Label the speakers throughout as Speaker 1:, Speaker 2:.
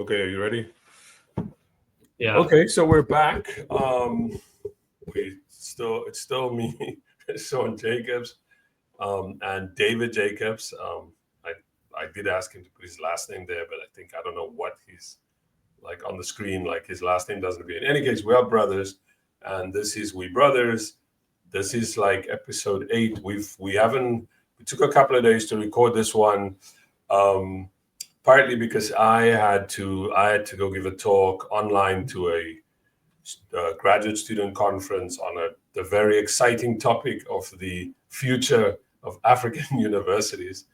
Speaker 1: Okay, are you ready?
Speaker 2: Yeah.
Speaker 1: Okay, so we're back. It's still me, Sean Jacobs, and David Jacobs. I did ask him to put his last name there, but I don't know what he's like on the screen. Like his last name doesn't appear. In any case, we are brothers, and this is We Brothers. This is like episode 8. We took a couple of days to record this one. Partly because I had to go give a talk online to a graduate student conference on the very exciting topic of the future of African universities.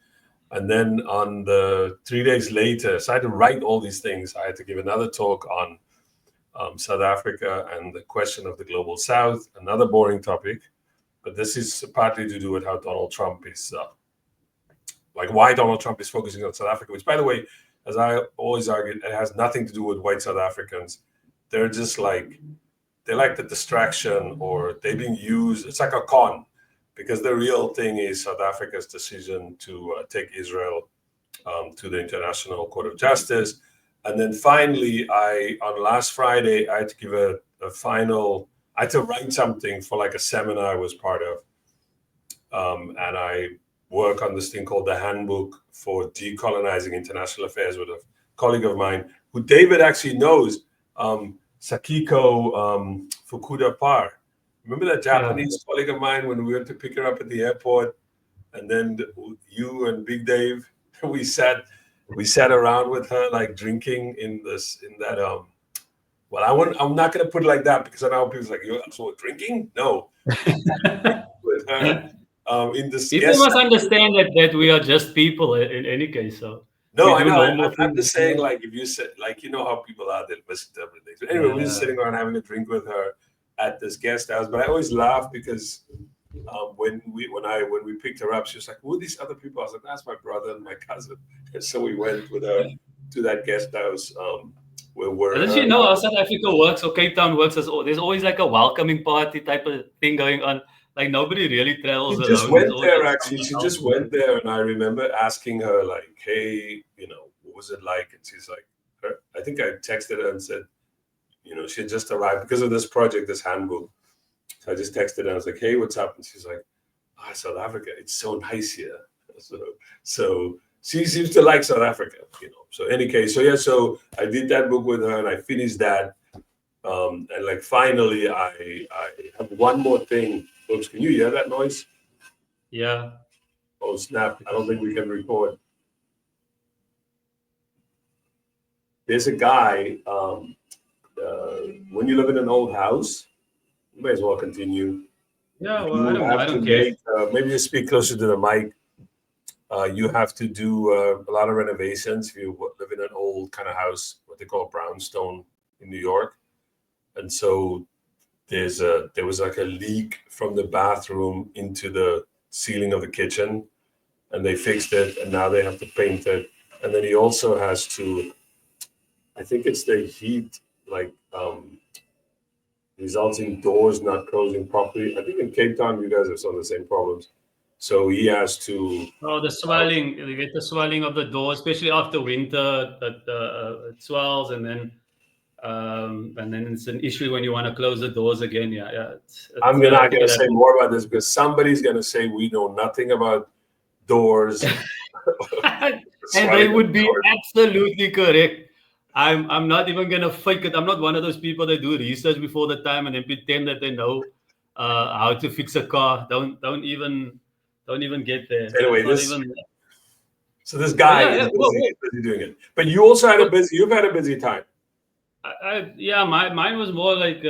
Speaker 1: And then on the 3 days later, so I had to write all these things. I had to give another talk on South Africa and the question of the global South, another boring topic. But this is partly to do with how Donald Trump is like why Donald Trump is focusing on South Africa, which, by the way, as I always argue, it has nothing to do with white South Africans. They're just like, they like the distraction, or they're being used. It's like a con, because the real thing is South Africa's decision to take Israel to the International Court of Justice. And then finally, on last Friday, I had to give a final, I had to write something for like a seminar I was part of. And I work on this thing called the Handbook for Decolonizing International Affairs with a colleague of mine who David actually knows, Sakiko Fukuda Par. Remember that Japanese colleague of mine when we went to pick her up at the airport, and then you and Big Dave, we sat around with her like drinking in that. Well, I'm not going to put it like that, because I know people's like, you're also drinking? No. With her.
Speaker 2: People must understand that we are just people in any case. So
Speaker 1: no, I know. I'm just saying, like, if you said, like, you know how people are, they listen to everything. So anyway, we're just sitting around having a drink with her at this guest house. But I always laugh because when we picked her up, she was like, "Who are these other people?" I was like, "That's my brother and my cousin." And so we went with her to that guest house.
Speaker 2: Doesn't she know how South Africa works or Cape Town works? There's always like a welcoming party type of thing going on. Like nobody really travels alone.
Speaker 1: She just went there, actually. She just went there, and I remember asking her, like, "Hey, what was it like?" And she's like, I think I texted her and said, she had just arrived because of this project, this handbook. So I just texted her. I was like, "Hey, what's up?" And she's like, "South Africa, it's so nice here." So she seems to like South Africa, So in any case, so I did that book with her, and I finished that. And like finally, I have one more thing. Oops, can you hear that noise?
Speaker 2: Yeah.
Speaker 1: Oh, snap. I don't think we can record. There's a guy, when you live in an old house, you may as well continue.
Speaker 2: Yeah, well, I don't care.
Speaker 1: Maybe you speak closer to the mic. You have to do a lot of renovations if you live in an old kind of house, what they call brownstone in New York. And so there was like a leak from the bathroom into the ceiling of the kitchen, and they fixed it, and now they have to paint it. And then he also has to, I think it's the heat, like results in doors not closing properly. I think in Cape Town you guys have some of the same problems. So he has to.
Speaker 2: Oh, the swelling! You get the swelling of the door, especially after winter. That it swells, and then it's an issue when you want to close the doors again. Yeah.
Speaker 1: I'm not going to say more about this because somebody's going to say we know nothing about doors.
Speaker 2: And they would be absolutely correct. I'm not even going to fake it. I'm not one of those people that do research before the time and then pretend that they know how to fix a car. Don't even get there.
Speaker 1: Anyway, so this guy is busy doing it. But you also you've had a busy time.
Speaker 2: Mine was more like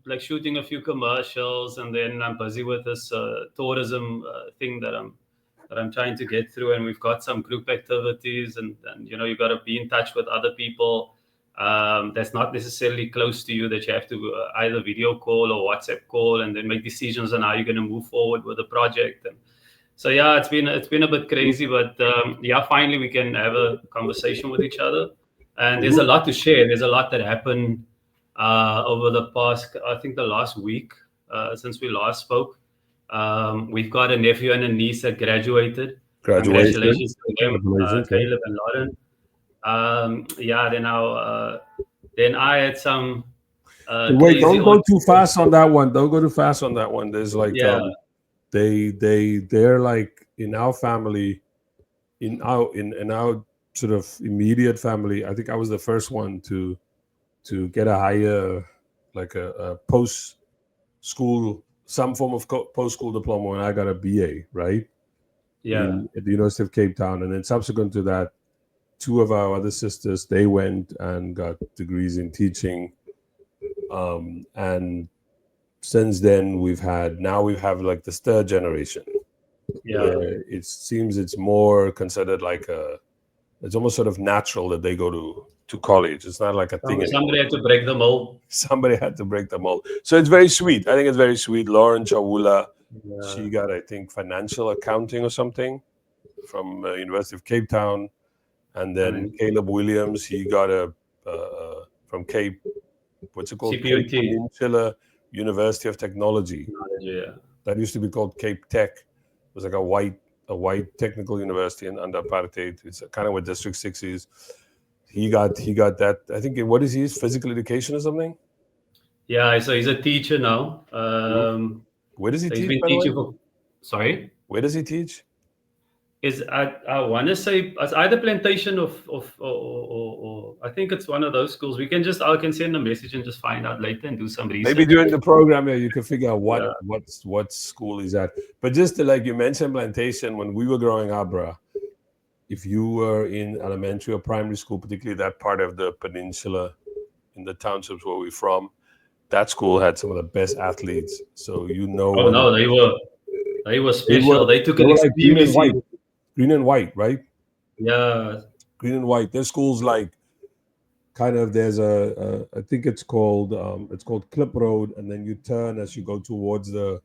Speaker 2: like shooting a few commercials, and then I'm busy with this tourism thing that I'm trying to get through, and we've got some group activities, and you got to be in touch with other people that's not necessarily close to you, that you have to either video call or WhatsApp call, and then make decisions on how you're going to move forward with the project. And so it's been a bit crazy, but finally we can have a conversation with each other. And there's a lot to share. There's a lot that happened over the past, I think the last week since we last spoke. We've got a nephew and a niece that graduated. Congratulations to them, Caleb and Yeah, then I had some
Speaker 1: Wait,
Speaker 2: crazy
Speaker 1: don't go
Speaker 2: old.
Speaker 1: too fast on that one. Don't go too fast on that one. There's like
Speaker 2: Yeah,
Speaker 1: they're like in our family, in our sort of immediate family. I think I was the first one to get a higher, like a post school, some form of post school diploma when I got a BA, right?
Speaker 2: yeah,
Speaker 1: At the University of Cape Town. And then subsequent to that, two of our other sisters, they went and got degrees in teaching. And since then we have like this third generation
Speaker 2: yeah.
Speaker 1: where it seems it's more considered like it's almost sort of natural that they go to college. It's not like a thing anymore.
Speaker 2: Somebody had to break the mold.
Speaker 1: Somebody had to break the mold. So it's very sweet. I think it's very sweet. Lauryn Chawula,
Speaker 2: Yeah,
Speaker 1: she got, I think, financial accounting or something from University of Cape Town. And
Speaker 2: I
Speaker 1: then
Speaker 2: mean,
Speaker 1: Caleb Williams, he got from Cape, what's it called? Cape
Speaker 2: CPUT.
Speaker 1: Peninsula University of Technology.
Speaker 2: Yeah.
Speaker 1: That used to be called Cape Tech. It was like a white technical university under apartheid. It's kind of what District 6 is. He got that. I think what is he? Physical education or something?
Speaker 2: Yeah, so he's a teacher now.
Speaker 1: Mhm. Where does he
Speaker 2: So he's
Speaker 1: teach,
Speaker 2: been
Speaker 1: by the way?
Speaker 2: teaching for. Sorry,
Speaker 1: Where does he teach?
Speaker 2: I want to say it's either Plantation or I think it's one of those schools. I can send a message and just find out later and do some
Speaker 1: Maybe
Speaker 2: research.
Speaker 1: during the program, yeah, you can figure out
Speaker 2: Yeah,
Speaker 1: what school he's at. But just to, like you mentioned, Plantation, when we were growing up, bruh, if you were in elementary or primary school, particularly that part of the peninsula in the townships where we're from, that school had some of the best athletes. So
Speaker 2: oh
Speaker 1: when
Speaker 2: no, they were
Speaker 1: they
Speaker 2: special. They took
Speaker 1: they
Speaker 2: it
Speaker 1: were like
Speaker 2: extremely serious.
Speaker 1: green and white, right?
Speaker 2: Yeah,
Speaker 1: Green and white. Their schools like kind of there's I think it's called Clip Road, and then you turn as you go towards to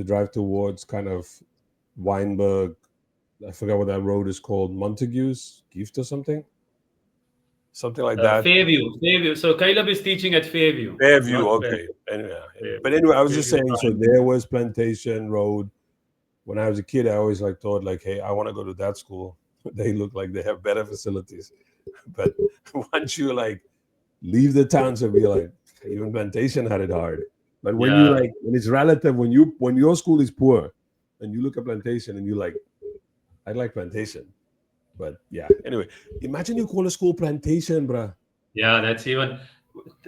Speaker 1: drive towards kind of Weinberg. I forgot what that road is called, Montague's Gift or something like that.
Speaker 2: Fairview. So Caleb is teaching at Fairview,
Speaker 1: Fairview,
Speaker 2: not
Speaker 1: okay. Anyway, but
Speaker 2: Fairview.
Speaker 1: anyway, I was just
Speaker 2: Fairview
Speaker 1: saying. So
Speaker 2: Primary.
Speaker 1: there was Plantation Road. When I was a kid, I always thought like, hey, I want to go to that school. They look like they have better facilities. But once you like leave the township, you're like, even Plantation had it hard. But when you
Speaker 2: Yeah,
Speaker 1: like when it's relative, when your school is poor, and you look at Plantation and you like, I like Plantation. But yeah, anyway, imagine you call a school Plantation, bruh.
Speaker 2: yeah. That's even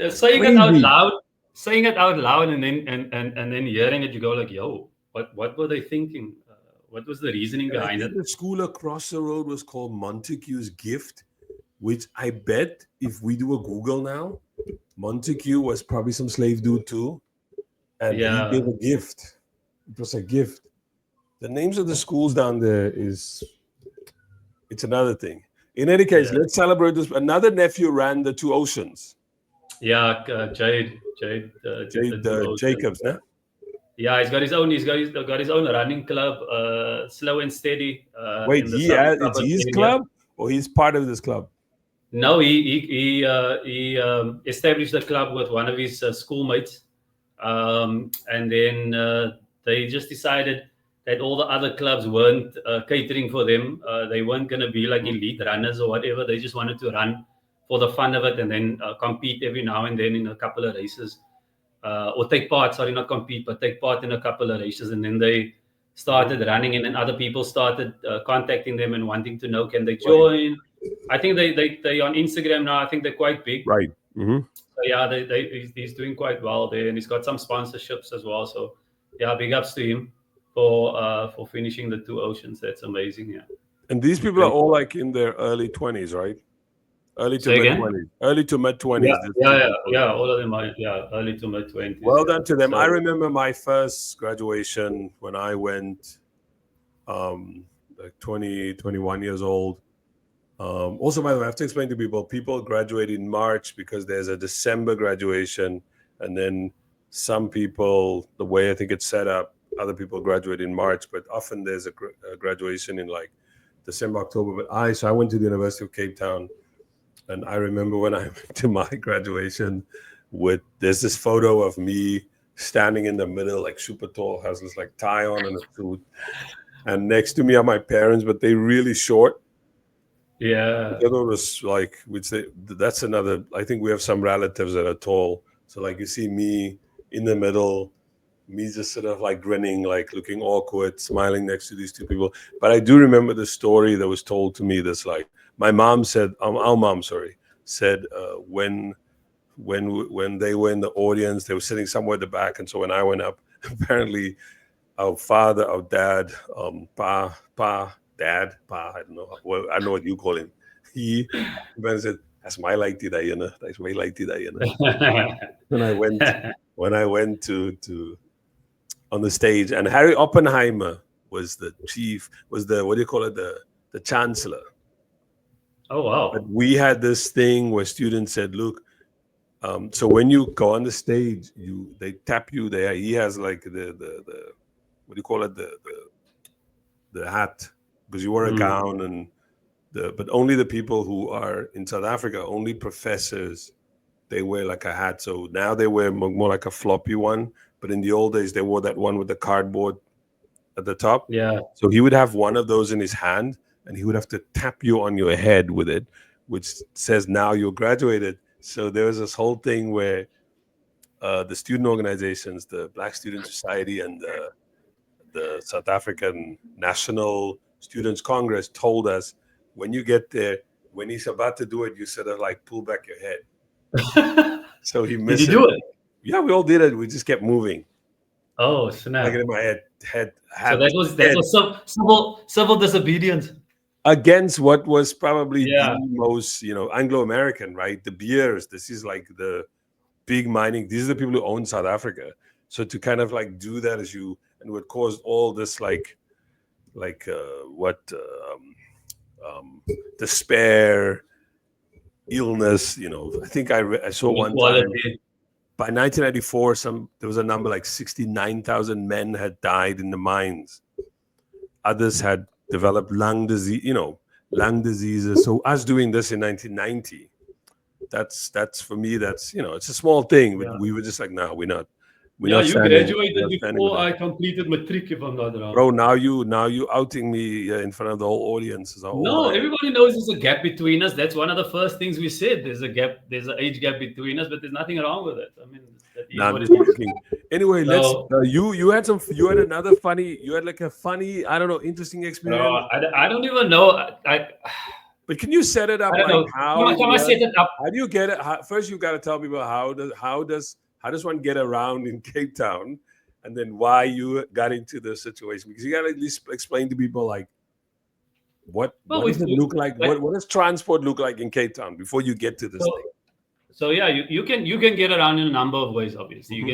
Speaker 2: saying it out
Speaker 1: Crazy.
Speaker 2: loud. Saying it out loud and then hearing it, you go like, "Yo, what were they thinking? What was the reasoning
Speaker 1: And I
Speaker 2: behind it?"
Speaker 1: think the school across the road was called Montague's Gift, which I bet if we do a Google now, Montague was probably some slave dude too. And he gave
Speaker 2: Yeah,
Speaker 1: a gift. It was a gift. The names of the schools down there it's another thing. In any case,
Speaker 2: yeah,
Speaker 1: let's celebrate this. Another nephew ran the Two Oceans,
Speaker 2: yeah. Jade did the two oceans.
Speaker 1: Jacobs, nah?
Speaker 2: Yeah, he's got his own. He's got his own running club, slow and steady,
Speaker 1: Wait,
Speaker 2: in the southern
Speaker 1: it's
Speaker 2: suburbs
Speaker 1: his
Speaker 2: area.
Speaker 1: club or he's part of this club?
Speaker 2: No, he established the club with one of his schoolmates, and then they just decided that all the other clubs weren't catering for them. They weren't going to be like
Speaker 1: Mhm.
Speaker 2: elite runners or whatever. They just wanted to run for the fun of it and then compete every now and then in a couple of races, or take part. Sorry, not compete, but take part in a couple of races. And then they
Speaker 1: Mhm.
Speaker 2: started running, and then other people started contacting them and wanting to know, can they
Speaker 1: Right.
Speaker 2: join? I think they on Instagram now. I think they're quite big.
Speaker 1: Right. Hmm.
Speaker 2: So yeah, he's doing quite well there, and he's got some sponsorships as well. So yeah, big ups to him for finishing the two oceans. That's amazing. Yeah,
Speaker 1: And these
Speaker 2: he's
Speaker 1: people are
Speaker 2: doing
Speaker 1: all
Speaker 2: well.
Speaker 1: like in their early 20s, right? Early to
Speaker 2: Say
Speaker 1: mid
Speaker 2: again?
Speaker 1: 20s. Early to mid
Speaker 2: Yeah,
Speaker 1: 20s. These
Speaker 2: yeah,
Speaker 1: people
Speaker 2: yeah,
Speaker 1: are all
Speaker 2: yeah.
Speaker 1: in.
Speaker 2: All of them are early to mid twenties.
Speaker 1: Well
Speaker 2: Yeah.
Speaker 1: done to them. I
Speaker 2: So
Speaker 1: remember my first graduation when I went like 20, 21 years old. Also, by the way, I have to explain to people graduate in March because there's a December graduation. And then some people, the way I think it's set up, other people graduate in March, but often there's a graduation in like December, October. But I went to the University of Cape Town. And I remember when I went to my graduation, there's this photo of me standing in the middle, like super tall, has this like tie on and a suit. And next to me are my parents, but they're really short.
Speaker 2: Yeah.
Speaker 1: The other one was like, we'd say that's another. I think we have some relatives that are tall. So like you see me in the middle, me just sort of like grinning, like looking awkward, smiling next to these two people. But I do remember the story that was told to me. That's like my mom said, our mom, sorry, said when they were in the audience, they were sitting somewhere at the back, and so when I went up, apparently our father, our dad, I don't know, well, I know what you call him. He went and said, "That's my like today, you know. That's my like today, you know." When I went, to on the stage, and Harry Oppenheimer was the chief, was the what do you call it, the chancellor.
Speaker 2: Oh
Speaker 1: But
Speaker 2: wow.
Speaker 1: we had this thing where students said, "Look, so when you go on the stage, they tap you there. He has like the what do you call it, the hat, because you wear a
Speaker 2: Mm.
Speaker 1: gown, and but only the people who are in South Africa, only professors, they wear like a hat. So now they wear more like a floppy one, but in the old days they wore that one with the cardboard at the top.
Speaker 2: Yeah.
Speaker 1: So he would have one of those in his hand, and he would have to tap you on your head with it, which says now you're graduated. So there was this whole thing where the student organizations, the Black Student Society and the South African National Students Congress, told us, when you get there, when he's about to do it, you sort of like pull back your head. So he
Speaker 2: Did you
Speaker 1: missed it.
Speaker 2: do it?
Speaker 1: Yeah, we all did it. We just kept moving.
Speaker 2: Oh
Speaker 1: Like
Speaker 2: snap.
Speaker 1: in my head
Speaker 2: So
Speaker 1: had
Speaker 2: that
Speaker 1: this
Speaker 2: was
Speaker 1: head
Speaker 2: civil disobedience.
Speaker 1: against what was probably the
Speaker 2: Yeah.
Speaker 1: most, Anglo-American, right? The beers. This is like the big mining. These are the people who own South Africa. So to kind of like do that and what caused all this like what despair, illness. I think I saw one time
Speaker 2: Inequality.
Speaker 1: by 1994 there was a number like 69,000 men had died in the mines. Others had developed lung diseases. So us doing this in 1990, that's for me, that's it's a small thing, but
Speaker 2: Yeah.
Speaker 1: we were just like, no, we're
Speaker 2: Yeah,
Speaker 1: not
Speaker 2: you
Speaker 1: standing we're
Speaker 2: graduated
Speaker 1: not standing with
Speaker 2: before
Speaker 1: that.
Speaker 2: I completed matric, if I'm not wrong.
Speaker 1: Bro, now you outing me in front of the whole audience as how old
Speaker 2: No,
Speaker 1: I am.
Speaker 2: everybody knows there's a gap between us. That's one of the first things we said. There's a gap, there's an age gap between us, but there's nothing wrong with it. I mean, that
Speaker 1: Nah,
Speaker 2: is
Speaker 1: I'm
Speaker 2: what it
Speaker 1: just
Speaker 2: is.
Speaker 1: joking. Anyway, let's
Speaker 2: So,
Speaker 1: you had another funny, you had like a funny, I don't know, interesting experience.
Speaker 2: I don't even know.
Speaker 1: But can you set it up
Speaker 2: I don't
Speaker 1: like
Speaker 2: know.
Speaker 1: how it
Speaker 2: Can I set
Speaker 1: works?
Speaker 2: it up?
Speaker 1: How do you get it? First, you got to tell people how does one get around in Cape Town, and then why you got into the situation, because you got to at least explain to people like
Speaker 2: Well,
Speaker 1: what does it look like?
Speaker 2: like,
Speaker 1: What does transport look like in Cape Town before you get to this
Speaker 2: so
Speaker 1: thing?
Speaker 2: so yeah, you can get around in a number of ways. Obviously,
Speaker 1: Mhm.
Speaker 2: you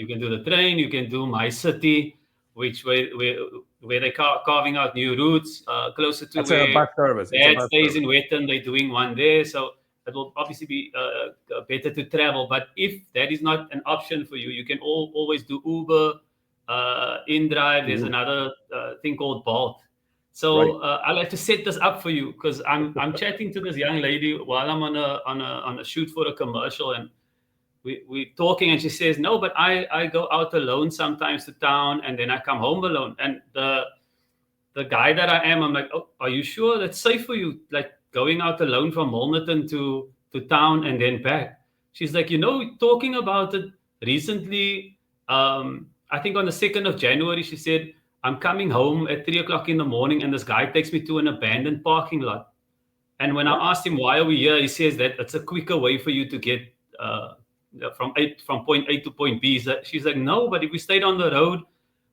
Speaker 2: can do the train. You can do My City, which where they carving out new routes closer to
Speaker 1: That's a
Speaker 2: where
Speaker 1: bus service. It's a
Speaker 2: Dad
Speaker 1: bus
Speaker 2: stays
Speaker 1: service.
Speaker 2: in Wetton. They're doing one there, so it will obviously be better to travel. But if that is not an option for you, you can always do Uber, InDrive. There's
Speaker 1: Mhm.
Speaker 2: another thing called Bolt.
Speaker 1: Right.
Speaker 2: So I'll have to set this up for you because I'm chatting to this young lady while I'm on a shoot for a commercial, and we talking, and she says, no, but I go out alone sometimes to town, and then I come home alone. And the guy that I am, I'm like, oh, are you sure that's safe for you, like going out alone from Milnerton to town and then back? She's like, talking about it recently, I think on the 2nd of January, she said, I'm coming home at 3 o'clock in the morning, and this guy takes me to an abandoned parking lot. And when
Speaker 1: What?
Speaker 2: I asked him why are we here, he says that it's a quicker way for you to get uh, from point A to point B. She's like, no, but if we stayed on the road,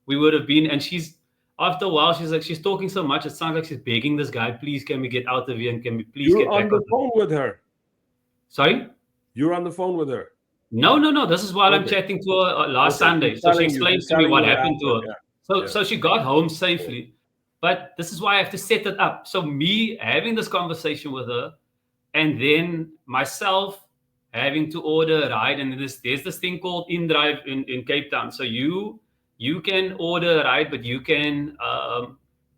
Speaker 2: we would have been. And she's after a while, she's like, she's talking so much, it sounds like she's begging this guy, please, can we get out of here, and can we please
Speaker 1: You're
Speaker 2: get
Speaker 1: on
Speaker 2: back
Speaker 1: the
Speaker 2: on the
Speaker 1: phone with her.
Speaker 2: Sorry.
Speaker 1: You're on the phone with her.
Speaker 2: No, no, no. This is while I'm
Speaker 1: Okay.
Speaker 2: chatting to her last
Speaker 1: Okay.
Speaker 2: Sunday. So she explains
Speaker 1: She's
Speaker 2: to me
Speaker 1: telling
Speaker 2: what
Speaker 1: you what
Speaker 2: happened to
Speaker 1: happened.
Speaker 2: her.
Speaker 1: Yeah.
Speaker 2: So
Speaker 1: Yeah.
Speaker 2: so she got home
Speaker 1: Yeah.
Speaker 2: safely. But this is why I have to set it up. So me having this conversation with her, and then myself having to order a ride, and there's this thing called InDrive in Cape Town. So you can order a ride, but you can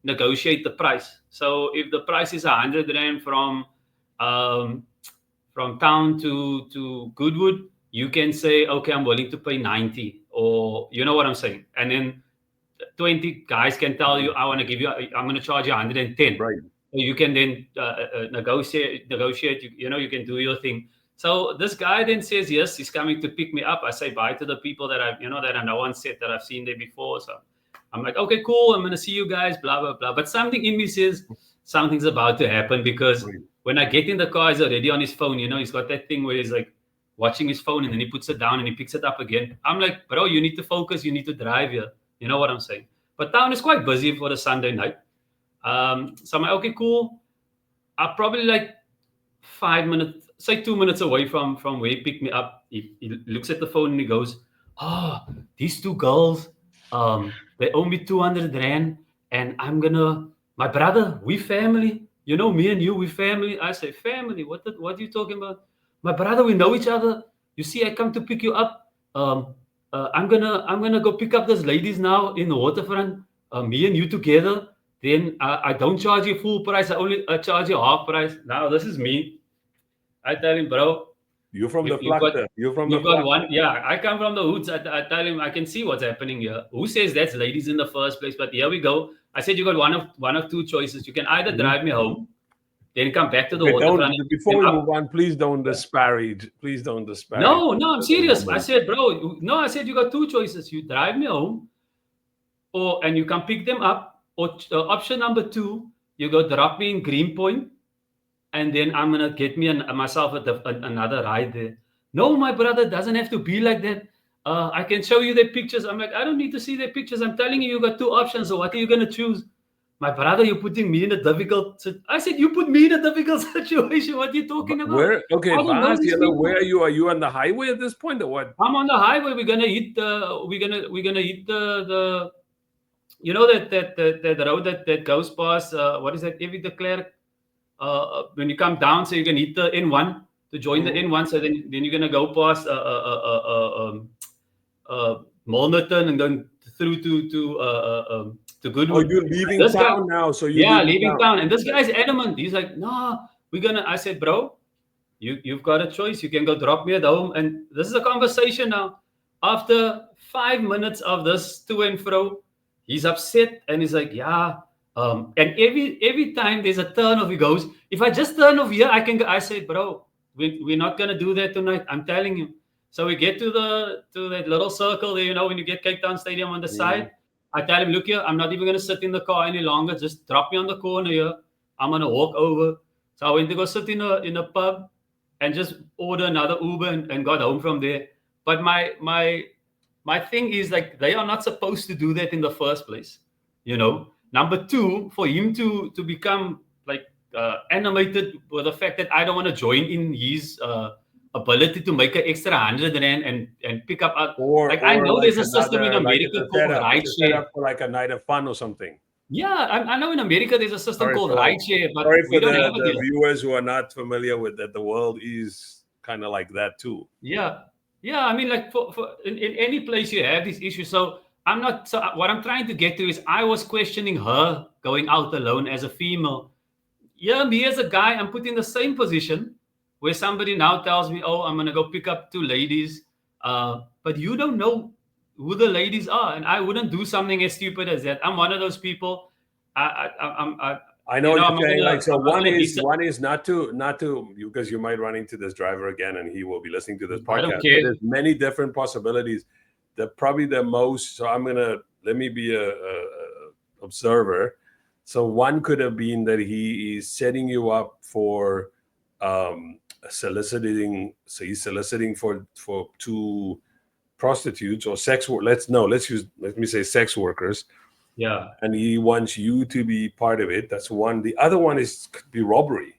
Speaker 2: negotiate the price. So if the price is 100 rand um, from town to Goodwood, you can say, okay, I'm willing to pay 90, or you know what I'm saying. And then 20 guys can tell you, I want to give you, I'm going to charge you 110.
Speaker 1: Right.
Speaker 2: You can then negotiate. You can do your thing. So this guy then says, yes, he's coming to pick me up. I say bye to the people that I know on set that I've seen there before. So I'm like, okay, cool. I'm going to see you guys, blah, blah, blah. But something in me says something's about to happen, because
Speaker 1: Right.
Speaker 2: when I get in the car, he's already on his phone. He's got that thing where he's like watching his phone and then he puts it down and he picks it up again. I'm like, bro, you need to focus. You need to drive here. You know what I'm saying? But town is quite busy for a Sunday night. So I'm like, okay, cool. I'm probably like 5 minutes, say 2 minutes away from where he picked me up. He looks at the phone and he goes, "Oh, these two girls, they owe me 200 rand, and my brother, we family. Me and you, we family." I say, "Family? What are you talking about? My brother, we know each other. You see, I come to pick you up. I'm gonna go pick up those ladies now in the waterfront. Me and you together. Then I don't charge you full price. I only charge you half price. Now this is me. I tell him, bro,
Speaker 1: You're from the
Speaker 2: you've got
Speaker 1: Vlakte. You're from the
Speaker 2: you've got
Speaker 1: Vlakte.
Speaker 2: one. Yeah, I come from the hoods. I tell him I can see what's happening here. Who says that's ladies in the first place? But here we go. I said you got one of two choices. You can either
Speaker 1: Mhm.
Speaker 2: drive me home, then come back to the
Speaker 1: Okay,
Speaker 2: waterfront,
Speaker 1: don't. Before
Speaker 2: and
Speaker 1: we
Speaker 2: up.
Speaker 1: move on, please don't disparage. Please don't disparage
Speaker 2: No, no, I'm
Speaker 1: the
Speaker 2: serious. I
Speaker 1: woman.
Speaker 2: said, bro, no, I said you got two choices. You drive me home, and you can pick them up, or option number two, you go drop me in Greenpoint, and then I'm gonna get me myself another ride there. No, my brother, doesn't have to be like that. I can show you their pictures. I'm like, I don't need to see their pictures. I'm telling you, you got two options. So what are you gonna choose? My brother, you're putting me in a difficult. I said, you put me in a difficult situation. What are you talking about?
Speaker 1: Where? Okay,
Speaker 2: I don't know
Speaker 1: Bas,
Speaker 2: these
Speaker 1: where
Speaker 2: people.
Speaker 1: are you? Are you on the highway at this point, or what?
Speaker 2: I'm on the highway. We're gonna hit the that road that goes past. What is that? Every the Clerk, when you come down, so you can hit the N1 to join the
Speaker 1: Mhm.
Speaker 2: N1. So then you're gonna go past Molnerton and then through to
Speaker 1: Oh,
Speaker 2: Goodwood.
Speaker 1: you're leaving
Speaker 2: This guy,
Speaker 1: town now, so you're
Speaker 2: yeah,
Speaker 1: leaving
Speaker 2: leaving
Speaker 1: town.
Speaker 2: town, and this
Speaker 1: Okay.
Speaker 2: guy's adamant. He's like, "No, we're gonna." I said, "Bro, you've got a choice. You can go drop me at home." And this is a conversation now. After 5 minutes of this to and fro, he's upset and he's like, "Yeah." And every time there's a turn off, he goes, "If I just turn off here, I can go." I said, "Bro, we're not gonna do that tonight. I'm telling you." So we get to that little circle there, when you get Cape Town Stadium on the
Speaker 1: Mhm.
Speaker 2: side. I tell him, "Look here, I'm not even gonna sit in the car any longer. Just drop me on the corner here. I'm gonna walk over." So I went to go sit in a pub and just order another Uber and got home from there. But my thing is, like, they are not supposed to do that in the first place. Number two, for him to become like animated with the fact that I don't want to join in his ability to make an extra 100 rand and pick up. Like, I
Speaker 1: Or
Speaker 2: know
Speaker 1: like
Speaker 2: there's a system in
Speaker 1: another, like
Speaker 2: America called
Speaker 1: it's a
Speaker 2: rideshare.
Speaker 1: setup for like a night of fun or something.
Speaker 2: Yeah, I know in America there's a system
Speaker 1: Sorry
Speaker 2: called
Speaker 1: for
Speaker 2: rideshare, but
Speaker 1: sorry
Speaker 2: we
Speaker 1: for
Speaker 2: don't have it
Speaker 1: the
Speaker 2: here.
Speaker 1: viewers who are not familiar with that. The world is kind of like that too.
Speaker 2: Yeah, yeah. I mean, like, for in any place you have these issues. So I'm not. So what I'm trying to get to is, I was questioning her going out alone as a female. Yeah, me as a guy, I'm put in the same position where somebody now tells me, "Oh, I'm gonna go pick up two ladies," but you don't know who the ladies are, and I wouldn't do something as stupid as that. I'm one of those people. I'm
Speaker 1: I know what
Speaker 2: I'm
Speaker 1: you're
Speaker 2: not
Speaker 1: saying.
Speaker 2: gonna
Speaker 1: Like, so
Speaker 2: I'm not
Speaker 1: one
Speaker 2: gonna be.
Speaker 1: is not to you, because you might run into this driver again, and he will be listening to this
Speaker 2: I don't
Speaker 1: podcast. But
Speaker 2: care.
Speaker 1: there's many different possibilities. Probably the most. So I'm gonna let me be a observer. So one could have been that he is setting you up for soliciting. So he's soliciting for two prostitutes or sex work. Let me say sex workers,
Speaker 2: Yeah,
Speaker 1: and he wants you to be part of it. That's one. The other one is could be robbery.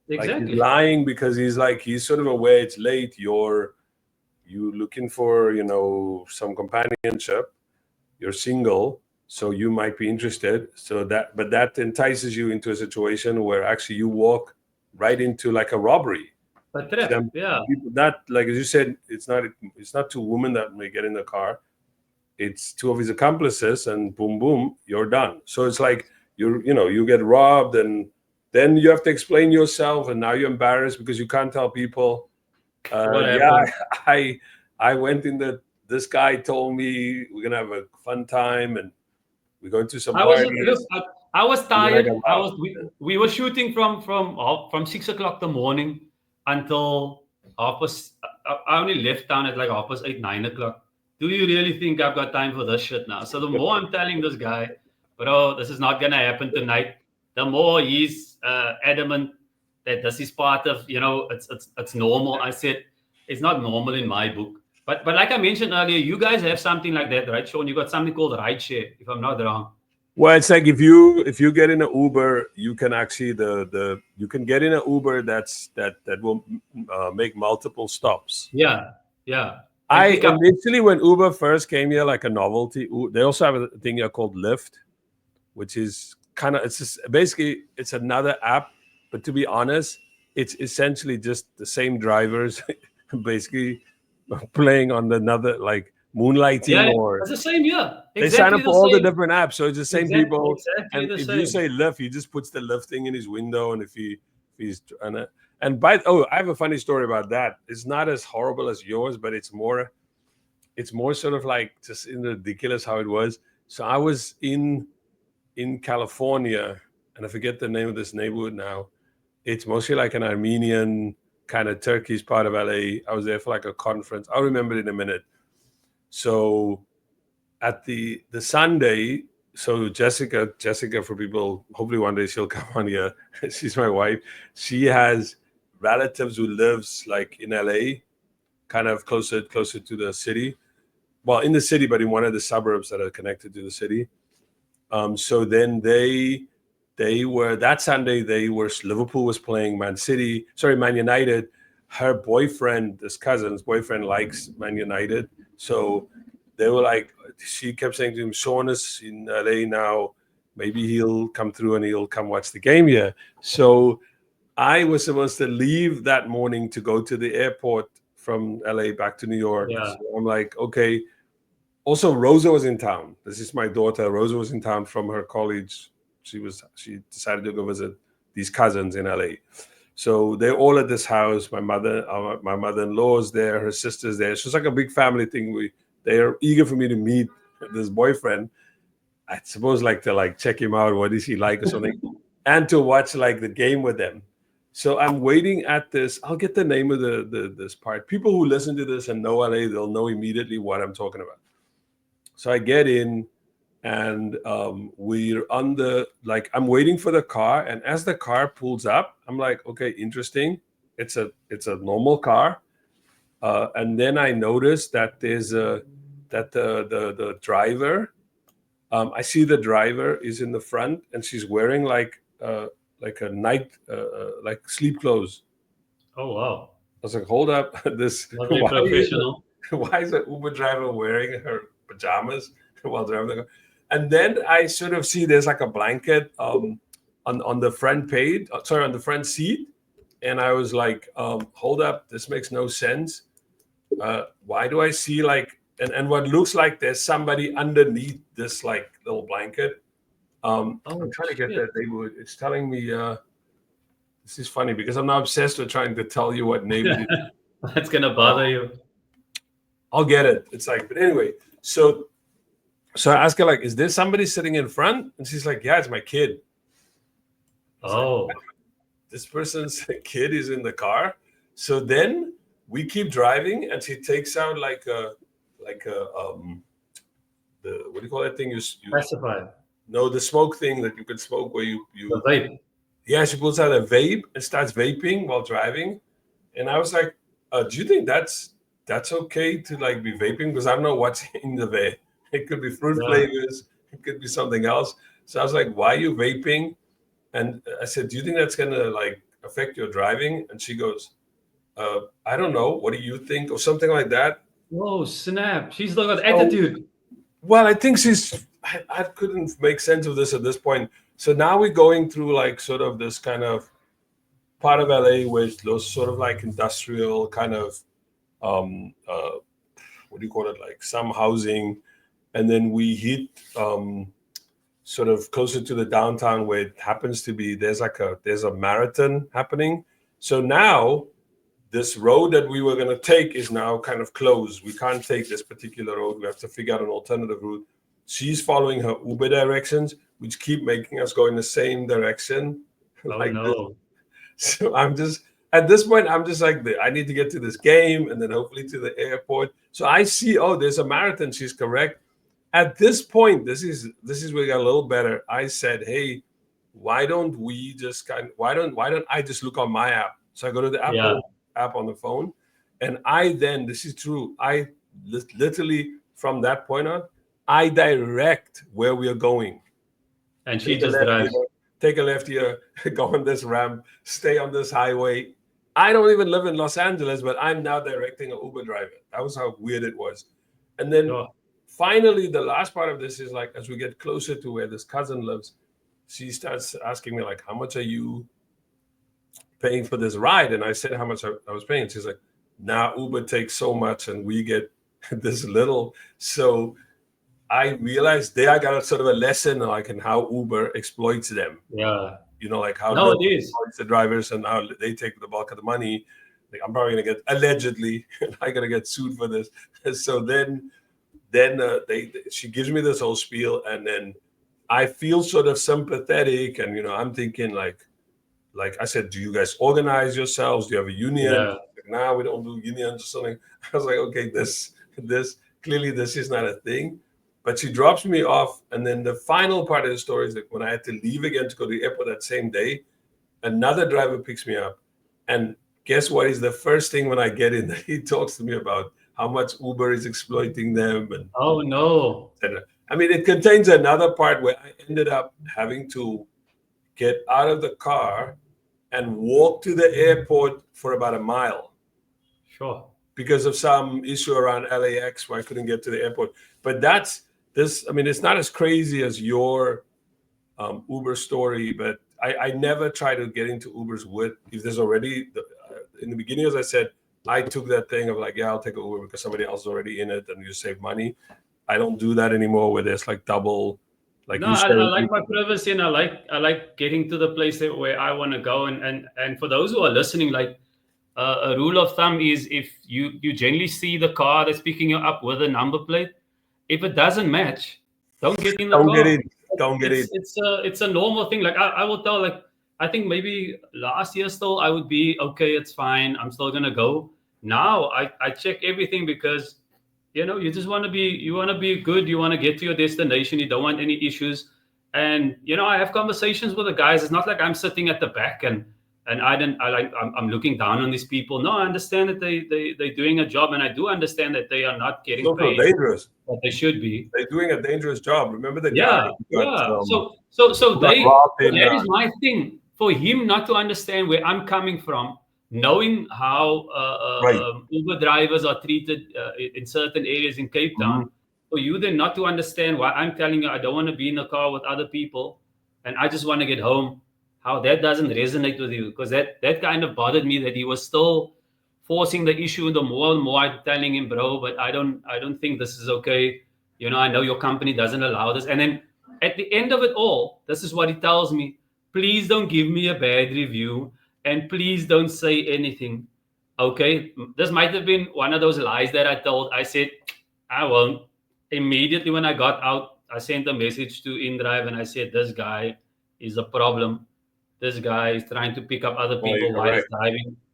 Speaker 1: Like, he's
Speaker 2: exactly.
Speaker 1: lying because he's sort of aware it's late. You looking for some companionship. You're single, so you might be interested. But that entices you into a situation where actually you walk right into like a robbery.
Speaker 2: A
Speaker 1: So
Speaker 2: trap.
Speaker 1: then
Speaker 2: Yeah.
Speaker 1: people, not like, as you said, it's not two women that may get in the car. It's two of his accomplices, and boom, boom, you're done. So it's like you get robbed, and then you have to explain yourself, and now you're embarrassed because you can't tell people.
Speaker 2: What
Speaker 1: Yeah,
Speaker 2: happened?
Speaker 1: I went in the. This guy told me we're gonna have a fun time, and we're going to some
Speaker 2: I was look.
Speaker 1: parties.
Speaker 2: I was
Speaker 1: And then I
Speaker 2: tired.
Speaker 1: got loud.
Speaker 2: We were shooting from 6 o'clock the morning until half past. I only left town at like half past 8, 9 o'clock. Do you really think I've got time for this shit now? So the more I'm telling this guy, bro, this is not gonna happen tonight, the more he's adamant that this is part of, it's normal. I said it's not normal in my book. But like I mentioned earlier, you guys have something like that, right, Sean? You got something called rideshare, if I'm not wrong.
Speaker 1: Well, it's like if you get in an Uber, you can actually you can get in an Uber that will make multiple stops.
Speaker 2: Yeah, yeah. And
Speaker 1: I
Speaker 2: pick up.
Speaker 1: initially, when Uber first came here, like a novelty, they also have a thing here called Lyft, which is kind of, it's just basically it's another app, but to be honest, it's essentially just the same drivers, basically playing on another, like moonlighting,
Speaker 2: Yeah,
Speaker 1: or
Speaker 2: it's the same. Yeah,
Speaker 1: they sign
Speaker 2: exactly
Speaker 1: up
Speaker 2: the
Speaker 1: for all the
Speaker 2: same.
Speaker 1: different apps, so it's the same people.
Speaker 2: Exactly
Speaker 1: And
Speaker 2: the
Speaker 1: if you
Speaker 2: same.
Speaker 1: say Lyft, he just puts the Lyft thing in his window, and if he's trying to, I have a funny story about that. It's not as horrible as yours, but it's more sort of like just ridiculous how it was. So I was in California, and I forget the name of this neighborhood now. It's mostly like an Armenian kind of Turkish part of LA. I was there for like a conference. I'll remember it in a minute. So at the Sunday, so Jessica for people, hopefully one day she'll come on here. She's my wife. She has relatives who lives like in LA, kind of closer to the city. Well, in the city, but in one of the suburbs that are connected to the city. So then they were, that Sunday, Liverpool was playing Man United. Her boyfriend, this cousin's boyfriend, likes Man United. So they were like, she kept saying to him, Sean is in LA now. Maybe he'll come through and he'll come watch the game here. So I was supposed to leave that morning to go to the airport from LA back to New York.
Speaker 2: Yeah.
Speaker 1: So I'm like, okay. Also, Rosa was in town. This is my daughter. Rosa was in town from her college. She decided to go visit these cousins in LA. So they're all at this house. My mother-in-law is there. Her sister's there. So it's like a big family thing. They are eager for me to meet this boyfriend. I suppose like to like check him out. What is he like or something, and to watch like the game with them. So I'm waiting at this. I'll get the name of this part. People who listen to this and know LA, they'll know immediately what I'm talking about. So I get in, and we're on I'm waiting for the car, and as the car pulls up, I'm like, okay, interesting. It's a normal car, and then I notice that the driver. I see the driver is in the front, and she's wearing like a night like sleep clothes.
Speaker 2: Oh wow.
Speaker 1: I was like, hold up, this
Speaker 2: Lovely professional.
Speaker 1: why is an Uber driver wearing her pajamas while driving the car? And then I sort of see there's like a blanket on the front page, on the front seat. And I was like, hold up, this makes no sense. Why do I see like, and what looks like there's somebody underneath this like little blanket. I'm trying to get that neighborhood. It's telling me, this is funny because I'm now obsessed with trying to tell you what neighborhood.
Speaker 2: That's going to bother you.
Speaker 1: I'll get it. It's like, but anyway, so I asked her, like, is there somebody sitting in front? And she's like, yeah, it's my kid.
Speaker 2: Oh.
Speaker 1: Like, this person's kid is in the car. So then we keep driving, and she takes out like a the, what do you call that thing? You
Speaker 2: Pacifier.
Speaker 1: No, the smoke thing that you can smoke where you
Speaker 2: The vape.
Speaker 1: Yeah, she pulls out a vape and starts vaping while driving. And I was like, do you think that's okay to like be vaping? Because I don't know what's in the vape. It could be fruit flavors. It could be something else. So I was like, why are you vaping? And I said, do you think that's going to like affect your driving? And she goes, I don't know. What do you think? Or something like that.
Speaker 2: Whoa, snap. She's got attitude.
Speaker 1: Well, I think I couldn't make sense of this at this point. So now we're going through like sort of this kind of part of LA with those sort of like industrial kind of, what do you call it? Like some housing. And then we hit sort of closer to the downtown where it happens to be, there's a marathon happening. So now this road that we were going to take is now kind of closed. We can't take this particular road. We have to figure out an alternative route. She's following her Uber directions. which keep making us go in the same direction.
Speaker 2: Oh
Speaker 1: Like this.
Speaker 2: no.
Speaker 1: So I'm just at this point, I'm just like, I need to get to this game and then hopefully to the airport. So I see, oh, there's a marathon. She's correct. At this point, this is where it got a little better. I said, hey, why don't we just why don't I just look on my app? So I go to the Apple app on the phone, and this is true. I literally from that point on, I direct where we are going.
Speaker 2: And she just drives.
Speaker 1: Take a left here, go on this ramp, stay on this highway. I don't even live in Los Angeles, but I'm now directing an Uber driver. That was how weird it was. And then finally, the last part of this is like, as we get closer to where this cousin lives, she starts asking me like, how much are you paying for this ride? And I said how much I was paying. She's like, now Uber takes so much and we get this little. So I realized I got a sort of a lesson like in how Uber exploits them.
Speaker 2: Yeah.
Speaker 1: You know, like how
Speaker 2: it is
Speaker 1: the drivers and how they take the bulk of the money. Like, I'm probably gonna get allegedly, I'm gonna get sued for this. So then she gives me this whole spiel, and then I feel sort of sympathetic, and I'm thinking like I said, do you guys organize yourselves? Do you have a union?
Speaker 2: Yeah.
Speaker 1: Like, nah, we don't do unions or something. I was like, okay, this clearly this is not a thing. But she drops me off, and then the final part of the story is that when I had to leave again to go to the airport that same day, another driver picks me up, and guess what is the first thing when I get in that he talks to me about how much Uber is exploiting them. And
Speaker 2: oh no.
Speaker 1: I mean, it contains another part where I ended up having to get out of the car and walk to the airport for about a mile.
Speaker 2: Sure.
Speaker 1: Because of some issue around LAX where I couldn't get to the airport. But I mean, it's not as crazy as your Uber story, but I never try to get into Ubers if there's already, in the beginning, as I said, I took that thing of like, yeah, I'll take an Uber because somebody else is already in it and you save money. I don't do that anymore where there's like double. Like
Speaker 2: no, I like my privacy, and I like getting to the place where I want to go. And for those who are listening, like a rule of thumb is if you generally see the car that's picking you up with a number plate, if it doesn't match, don't get in the car.
Speaker 1: Don't get in.
Speaker 2: It's a normal thing. Like I will tell, like I think maybe last year still I would be okay, it's fine, I'm still gonna go. Now I check everything because you just want to be good, you want to get to your destination, you don't want any issues. And I have conversations with the guys. It's not like I'm sitting at the back and I'm looking down on these people. No, I understand that they're doing a job, and I do understand that they are not getting paid
Speaker 1: dangerous.
Speaker 2: What they should be.
Speaker 1: They're doing a dangerous job. Remember the
Speaker 2: guy? So that is my thing. For him not to understand where I'm coming from, knowing how Uber drivers are treated in certain areas in Cape Town, for you then not to understand why I'm telling you I don't want to be in a car with other people and I just want to get home, how that doesn't resonate with you, because that kind of bothered me, that he was still forcing the issue. The more and more I'm telling him, bro, but I don't think this is okay. I know your company doesn't allow this. And then at the end of it all, this is what he tells me: please don't give me a bad review, and please don't say anything. Okay, this might have been one of those lies that I told. I said I won't. Immediately when I got out, I sent a message to InDrive and I said, this guy is a problem. This guy is trying to pick up other people while he's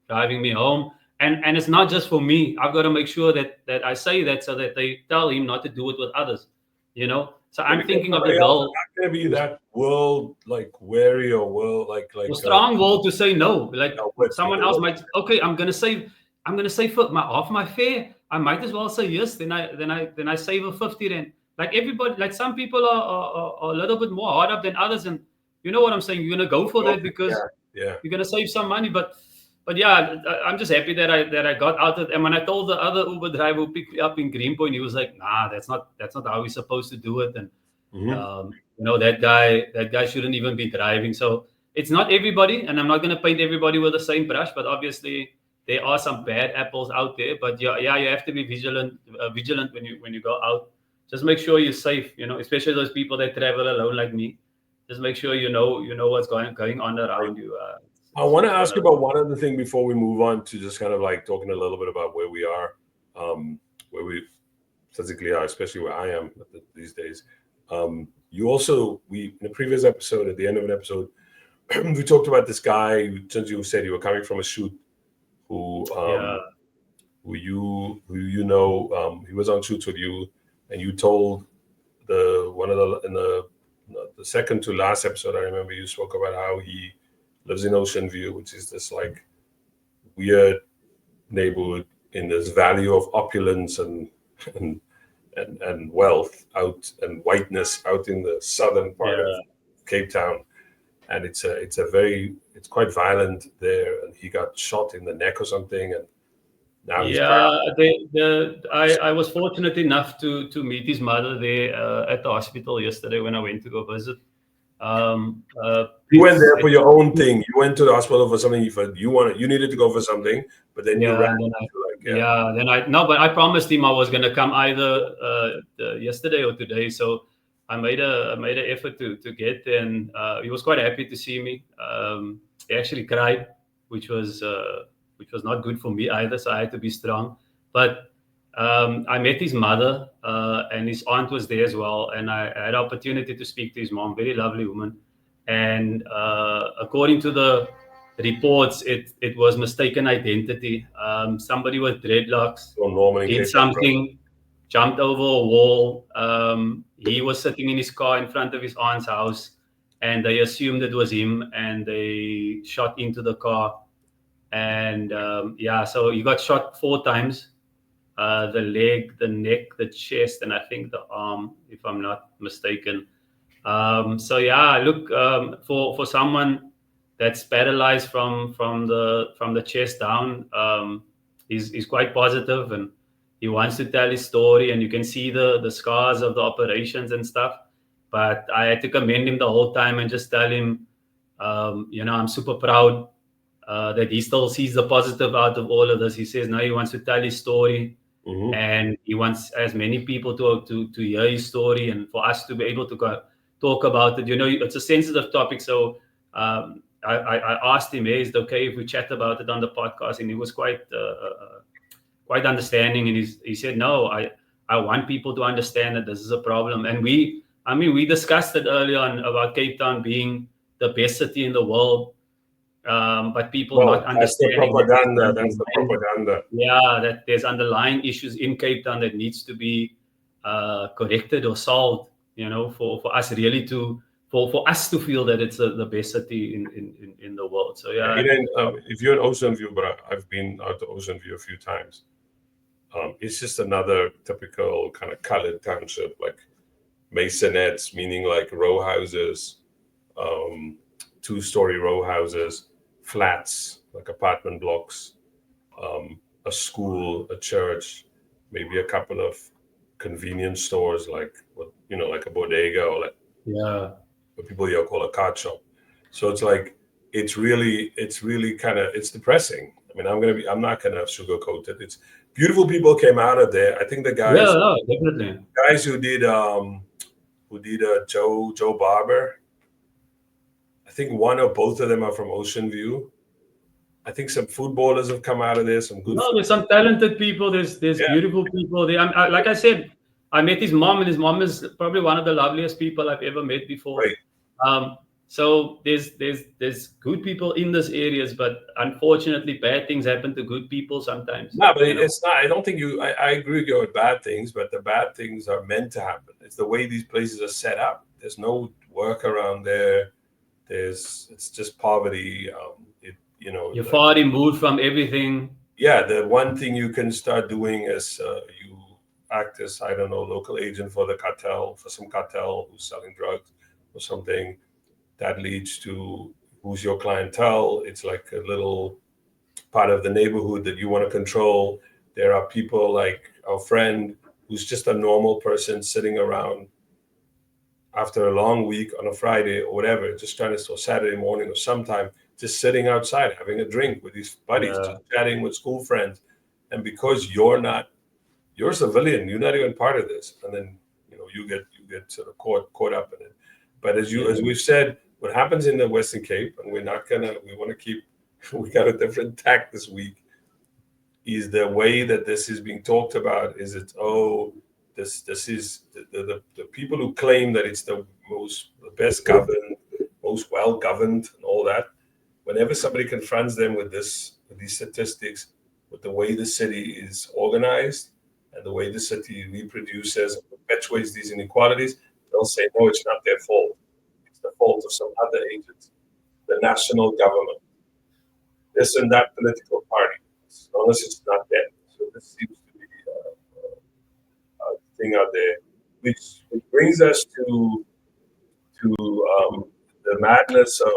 Speaker 2: driving me home. And it's not just for me. I've got to make sure that I say that so that they tell him not to do it with others. So I'm thinking of the girl.
Speaker 1: Not gonna be that world like wary or world like
Speaker 2: strong will to say no. Like someone else might. Okay, I'm gonna save for half my fare. I might as well say yes. Then I save a 50 then. Like everybody, like some people are a little bit more hard up than others, and you know what I'm saying. You're gonna go for that because you're gonna save some money. But yeah, I'm just happy that I got out of it. And when I told the other Uber driver who picked me up in Greenpoint, he was like, "Nah, that's not how we're supposed to do it." And that guy shouldn't even be driving. So it's not everybody, and I'm not gonna paint everybody with the same brush. But obviously, there are some bad apples out there. But yeah, you have to be vigilant when you go out. Just make sure you're safe. Especially those people that travel alone like me. Just make sure you know what's going on around you.
Speaker 1: I want to ask you about one other thing before we move on to just kind of like talking a little bit about where we are, where we physically are, especially where I am these days. You also, in a previous episode, at the end of an episode, we talked about this guy. Since you said you were coming from a shoot, who
Speaker 2: Yeah.
Speaker 1: you know, he was on shoots with you, and you told the second to last episode. I remember you spoke about how he lives in Ocean View, which is this like weird neighborhood in this valley of opulence and and wealth out and whiteness out in the southern part of
Speaker 2: Yeah.
Speaker 1: Cape Town. And it's quite violent there, and he got shot in the neck or something, and now he's
Speaker 2: Yeah, I was fortunate enough to meet his mother there at the hospital yesterday when I went to go visit. Um, uh,
Speaker 1: you went there for
Speaker 2: it's
Speaker 1: your own thing. You went to the hospital for something you needed to go for something, but then you ran
Speaker 2: Yeah, and then
Speaker 1: into like
Speaker 2: no, but I promised him I was gonna come either yesterday or today. So I made an effort to get there, and he was quite happy to see me. He actually cried, which was which was not good for me either. So I had to be strong. But I met his mother, and his aunt was there as well, and I had opportunity to speak to his mom, very lovely woman. And according to the reports, it was mistaken identity. Somebody with dreadlocks
Speaker 1: so Norman in
Speaker 2: did
Speaker 1: Cape Town, bro.
Speaker 2: something, jumped over a wall. He was sitting in his car in front of his aunt's house, and they assumed it was him, and they shot into the car. And so he got shot 4 times: the leg, the neck, the chest, and I think the arm, if I'm not mistaken. Look, for someone that's paralyzed from the chest down, he's quite positive, and he wants to tell his story, and you can see the scars of the operations and stuff. But I had to commend him the whole time and just tell him, I'm super proud that he still sees the positive out of all of this. He says now he wants to tell his story,
Speaker 1: Mm-hmm.
Speaker 2: and he wants as many people to hear his story, and for us to be able to talk about it. It's a sensitive topic, so I asked him, hey, is it okay if we chat about it on the podcast? And he was quite understanding, and he said, no, I want people to understand that this is a problem. And we discussed it early on about Cape Town being the best city in the world, but people
Speaker 1: Well,
Speaker 2: not
Speaker 1: that's the
Speaker 2: understanding that there's
Speaker 1: propaganda. That's the
Speaker 2: underlying,
Speaker 1: propaganda.
Speaker 2: that there's underlying issues in Cape Town that needs to be corrected or solved. For us really for us to feel that it's the best city in the world. So
Speaker 1: Yeah,
Speaker 2: yeah,
Speaker 1: Eden, if you're in Ocean View, but I've been out to Ocean View a few times. It's just another typical kind of colored township, like maisonettes, meaning like row houses, um, two-story row houses, flats, like apartment blocks, a school, a church, maybe a couple of convenience stores, like like a bodega or like
Speaker 2: yeah,
Speaker 1: what people here call a card shop. So it's really kind of it's depressing. I mean, I'm not gonna sugarcoat it. It's beautiful people came out of there. I think the
Speaker 2: yeah,
Speaker 1: guys
Speaker 2: no, definitely.
Speaker 1: guys who did Joe Barber. I think one or both of them are from Ocean View. I think some footballers have come out of there. Some good.
Speaker 2: No, there's some talented people. There's
Speaker 1: Yeah,
Speaker 2: beautiful people. Like I said, I met his mom, and his mom is probably one of the loveliest people I've ever met before.
Speaker 1: right.
Speaker 2: So there's good people in these areas, but unfortunately, bad things happen to good people sometimes.
Speaker 1: No, but it's not. I don't think I agree with you with bad things, but the bad things are meant to happen. It's the way these places are set up. There's no work around there. It's just poverty.
Speaker 2: You're far removed from everything.
Speaker 1: Yeah, the one thing you can start doing is you act as, I don't know, local agent for the cartel, for some cartel who's selling drugs or something. That leads to who's your clientele. It's like a little part of the neighborhood that you want to control. There are people like our friend who's just a normal person sitting around after a long week on a Friday or whatever, just trying to, or Saturday morning or sometime, just sitting outside having a drink with his buddies,
Speaker 2: Yeah,
Speaker 1: just chatting with school friends. And because you're a civilian, you're not even part of this. And then you get sort of caught up in it. But as we've said, what happens in the Western Cape, and we want to keep we got a different tack this week, is the way that this is being talked about is this is the people who claim that it's the best governed, most well governed, and all that. Whenever somebody confronts them with these statistics, with the way the city is organized and the way the city reproduces and perpetuates these inequalities, they'll say, no, it's not their fault. It's the fault of some other agent, the national government, this and that political party, as long as it's not them. So this seems to be a thing out there, which brings us to the madness of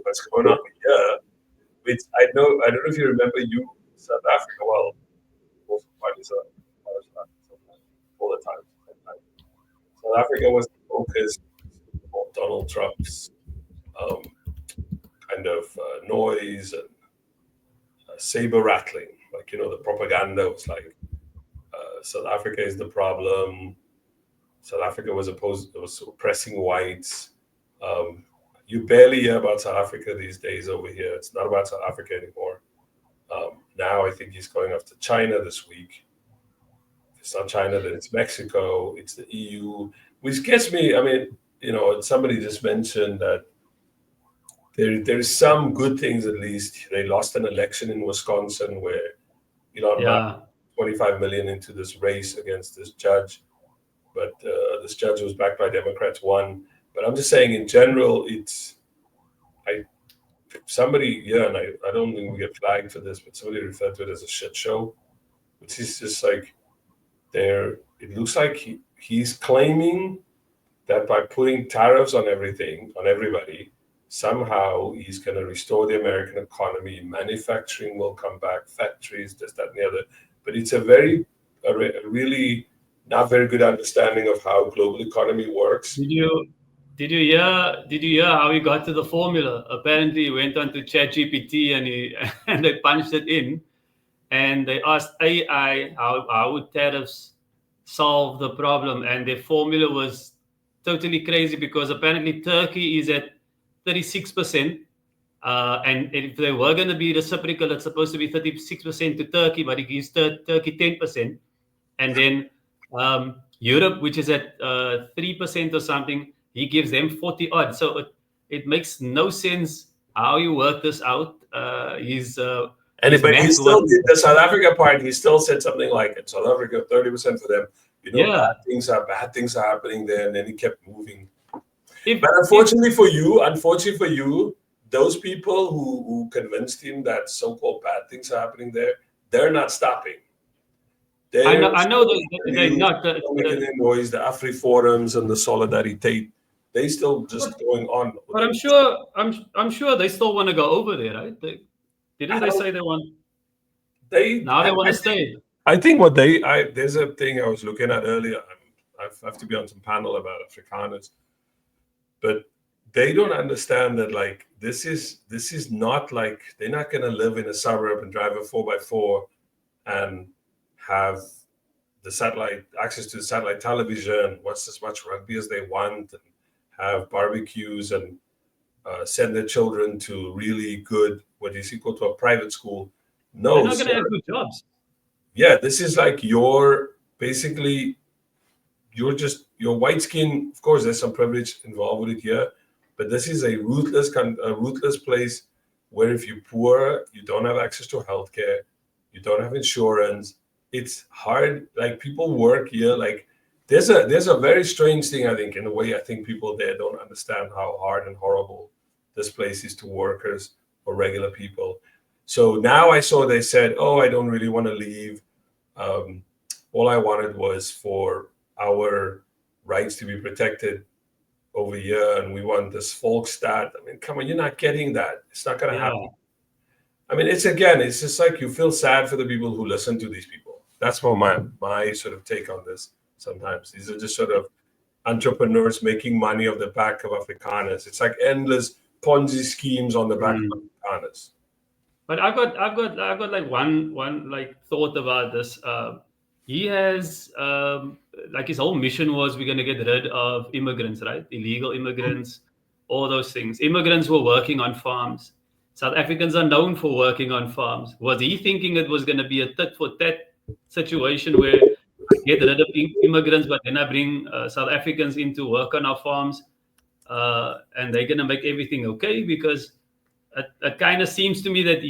Speaker 1: what's going on here. Which I don't know if you remember South Africa. Well, most parties are all the time. South Africa was the focus of Donald Trump's kind of noise and saber rattling. Like, the propaganda was like, South Africa is the problem. South Africa was oppressing whites. You barely hear about South Africa these days over here. It's not about South Africa anymore. Now I think he's going after China this week. If it's not China, then it's Mexico. It's the EU, which gets me. I mean, somebody just mentioned that there's some good things at least. They lost an election in Wisconsin where Elon Musk 25 million into this race against this judge, but this judge was backed by Democrats, won. But I'm just saying, in general, somebody, and I don't think we get flagged for this, but somebody referred to it as a shit show, which is just like, it looks like he's claiming that by putting tariffs on everything, on everybody, somehow he's going to restore the American economy, manufacturing will come back, factories, this, that, and the other. But it's a really not very good understanding of how global economy works.
Speaker 2: Did you hear how he got to the formula? Apparently, he went on to ChatGPT and they punched it in, and they asked AI how would tariffs solve the problem, and their formula was totally crazy because apparently Turkey is at 36%, and if they were going to be reciprocal, it's supposed to be 36% to Turkey, but it gives Turkey 10%, and then Europe, which is at 3% or something, he gives them 40 odd. So it makes no sense how you work this out. But he still did
Speaker 1: the South Africa part. He still said something like, "In South Africa, 30% for them. Bad things are happening there," and then he kept moving. But unfortunately for you, those people who convinced him that so-called bad things are happening there, they're not stopping.
Speaker 2: I know they're not.
Speaker 1: The noise, the Afri forums and the Solidarity, they still just going on.
Speaker 2: But I'm sure they still want to go over there, right? Didn't they say they want? They want to stay.
Speaker 1: I think there's a thing I was looking at earlier. I have to be on some panel about Afrikaners, but they don't understand that like this is not like they're not going to live in a suburb and drive a 4x4 and have the access to the satellite television, watch as much rugby as they want, and have barbecues and send their children to really good, what is equal to a private school. No,
Speaker 2: they're not going to have good jobs.
Speaker 1: Yeah, this is like your white skin. Of course, there's some privilege involved with it here, but this is a ruthless place where if you're poor, you don't have access to healthcare, you don't have insurance. It's hard. Like people work here. Like there's a very strange thing, I think, in a way. I think people there don't understand how hard and horrible this place is to workers or regular people. So now I saw they said, "Oh, I don't really want to leave. All I wanted was for our rights to be protected over here, and we want this Volksstaat." I mean, come on, you're not getting that. It's not going to happen. I mean, it's just like you feel sad for the people who listen to these people. That's my sort of take on this. Sometimes these are just sort of entrepreneurs making money off the back of Afrikaners. It's like endless Ponzi schemes on the back of Afrikaners.
Speaker 2: But I've got like one like thought about this. He has like his whole mission was we're going to get rid of immigrants, right? Illegal immigrants, all those things. Immigrants were working on farms. South Africans are known for working on farms. Was he thinking it was going to be a tit for tat situation where get rid of immigrants, but then I bring South Africans in to work on our farms, and they're gonna make everything okay, because it kind of seems to me that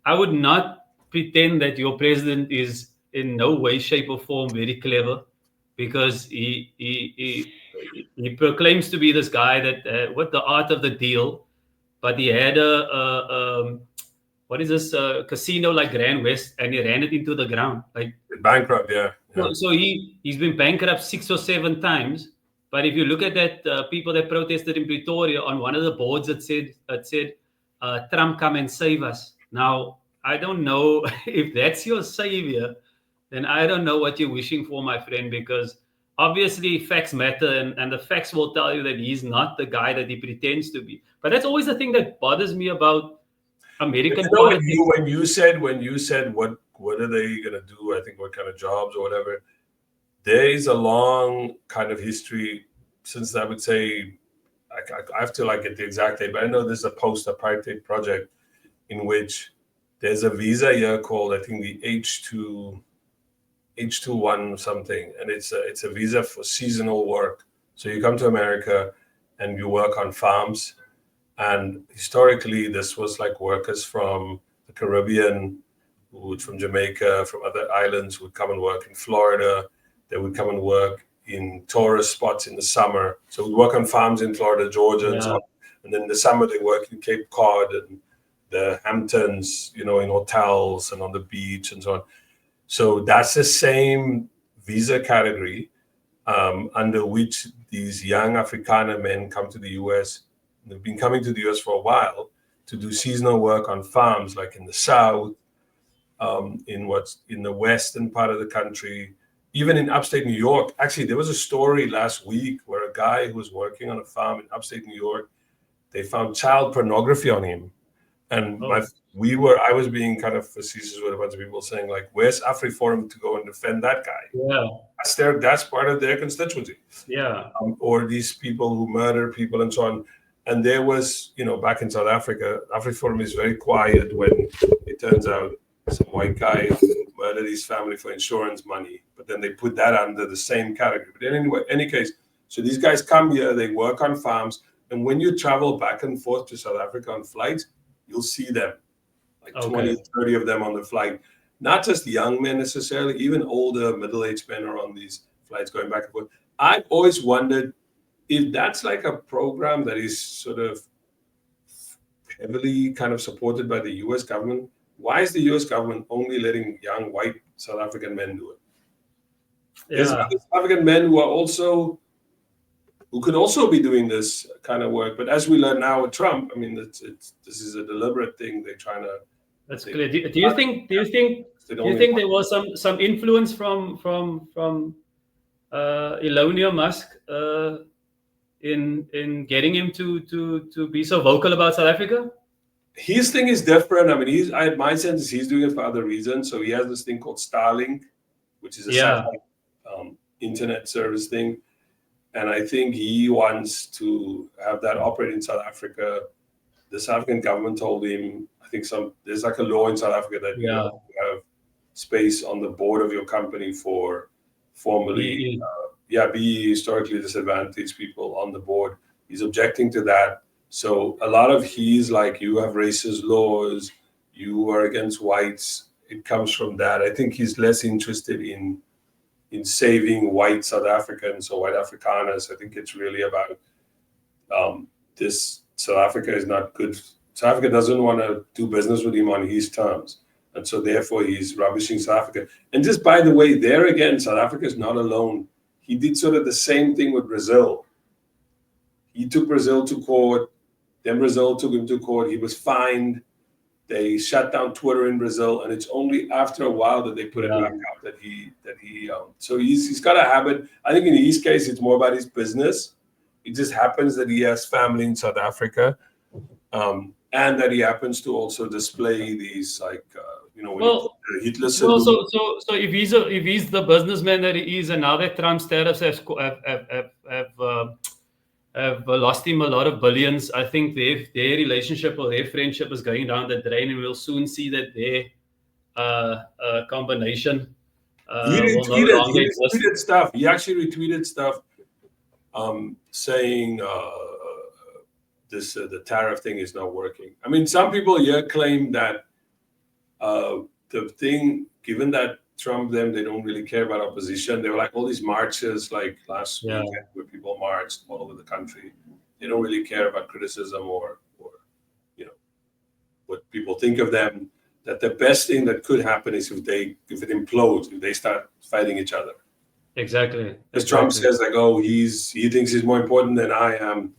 Speaker 2: I would not pretend that your president is in no way, shape, or form very clever, because he proclaims to be this guy that with the art of the deal, but he had what is this casino like Grand West, and he ran it into the ground. Like,
Speaker 1: Bankrupt, yeah.
Speaker 2: so he's been bankrupt 6 or 7 times. But if you look at that, people that protested in Pretoria, on one of the boards, it said, Trump, come and save us. Now, I don't know if that's your savior, then I don't know what you're wishing for, my friend, because obviously facts matter, and the facts will tell you that he's not the guy that he pretends to be. But that's always the thing that bothers me about American politics.
Speaker 1: When you said what are they gonna do? I think what kind of jobs or whatever. There is a long kind of history since, I would say, I have to get the exact date, but I know there's a post-apartheid project in which there's a visa here called, I think, the H21 something, and it's a visa for seasonal work. So you come to America and you work on farms, and historically this was like workers from the Caribbean, from Jamaica, from other islands, would come and work in Florida. They would come and work in tourist spots in the summer. So we work on farms in Florida, Georgia, and so on. And then in the summer they work in Cape Cod and the Hamptons, in hotels and on the beach and so on. So that's the same visa category under which these young Afrikaner men come to the US. They've been coming to the US for a while to do seasonal work on farms, like in the South, in the western part of the country, even in upstate New York. Actually, there was a story last week where a guy who was working on a farm in upstate New York, they found child pornography on him. And I was being kind of facetious with a bunch of people saying, like, where's AfriForum to go and defend that guy?
Speaker 2: Yeah.
Speaker 1: That's part of their constituency.
Speaker 2: Yeah.
Speaker 1: Or these people who murder people and so on. And there was, back in South Africa, AfriForum is very quiet when it turns out some white guy murdered his family for insurance money, but then they put that under the same category. But anyway, any case, so these guys come here, they work on farms, and when you travel back and forth to South Africa on flights, you'll see them, like 20, 30 of them on the flight. Not just young men necessarily, even older, middle-aged men are on these flights going back and forth. I've always wondered if that's like a program that is sort of heavily kind of supported by the US government. Why is the US government only letting young white South African men do it? There's South African men who could also be doing this kind of work. But as we learn now with Trump, I mean, this is a deliberate thing. They're trying to.
Speaker 2: That's clear. Do you think there was some influence from Elon Musk in getting him to be so vocal about South Africa?
Speaker 1: His thing is different. I mean, my sense is he's doing it for other reasons. So he has this thing called Starlink, which is a satellite internet service thing. And I think he wants to have that operate in South Africa. The South African government told him, I think there's like a law in South Africa that you have space on the board of your company for formerly, be historically disadvantaged people on the board. He's objecting to that. So a lot of he's like, you have racist laws, you are against whites. It comes from that. I think he's less interested in saving white South Africans or white Afrikaners. I think it's really about this. South Africa is not good. South Africa doesn't want to do business with him on his terms. And so therefore he's rubbishing South Africa. And just by the way, there again, South Africa is not alone. He did sort of the same thing with Brazil. He took Brazil to court. Then Brazil took him to court. He was fined. They shut down Twitter in Brazil, and it's only after a while that they put it back out that he. So he's got a habit. I think in his case, it's more about his business. It just happens that he has family in South Africa, and that he happens to also display these Hitler salute.
Speaker 2: So if he's the businessman that he is, and now that Trump's tariffs have lost him a lot of billions, I think their relationship or their friendship is going down the drain, and we'll soon see that their combination
Speaker 1: He
Speaker 2: will no
Speaker 1: retweeted.
Speaker 2: longer
Speaker 1: He
Speaker 2: exist.
Speaker 1: retweeted stuff. He actually retweeted stuff, saying the tariff thing is not working. I mean, some people here claim that the thing, given that Trump they don't really care about opposition. There were like all these marches like last
Speaker 2: Yeah.
Speaker 1: weekend where people marched all over the country. They don't really care about criticism or what people think of them. That the best thing that could happen is if it implodes, if they start fighting each other.
Speaker 2: Exactly.
Speaker 1: As Trump says, like, oh, he thinks he's more important than I am.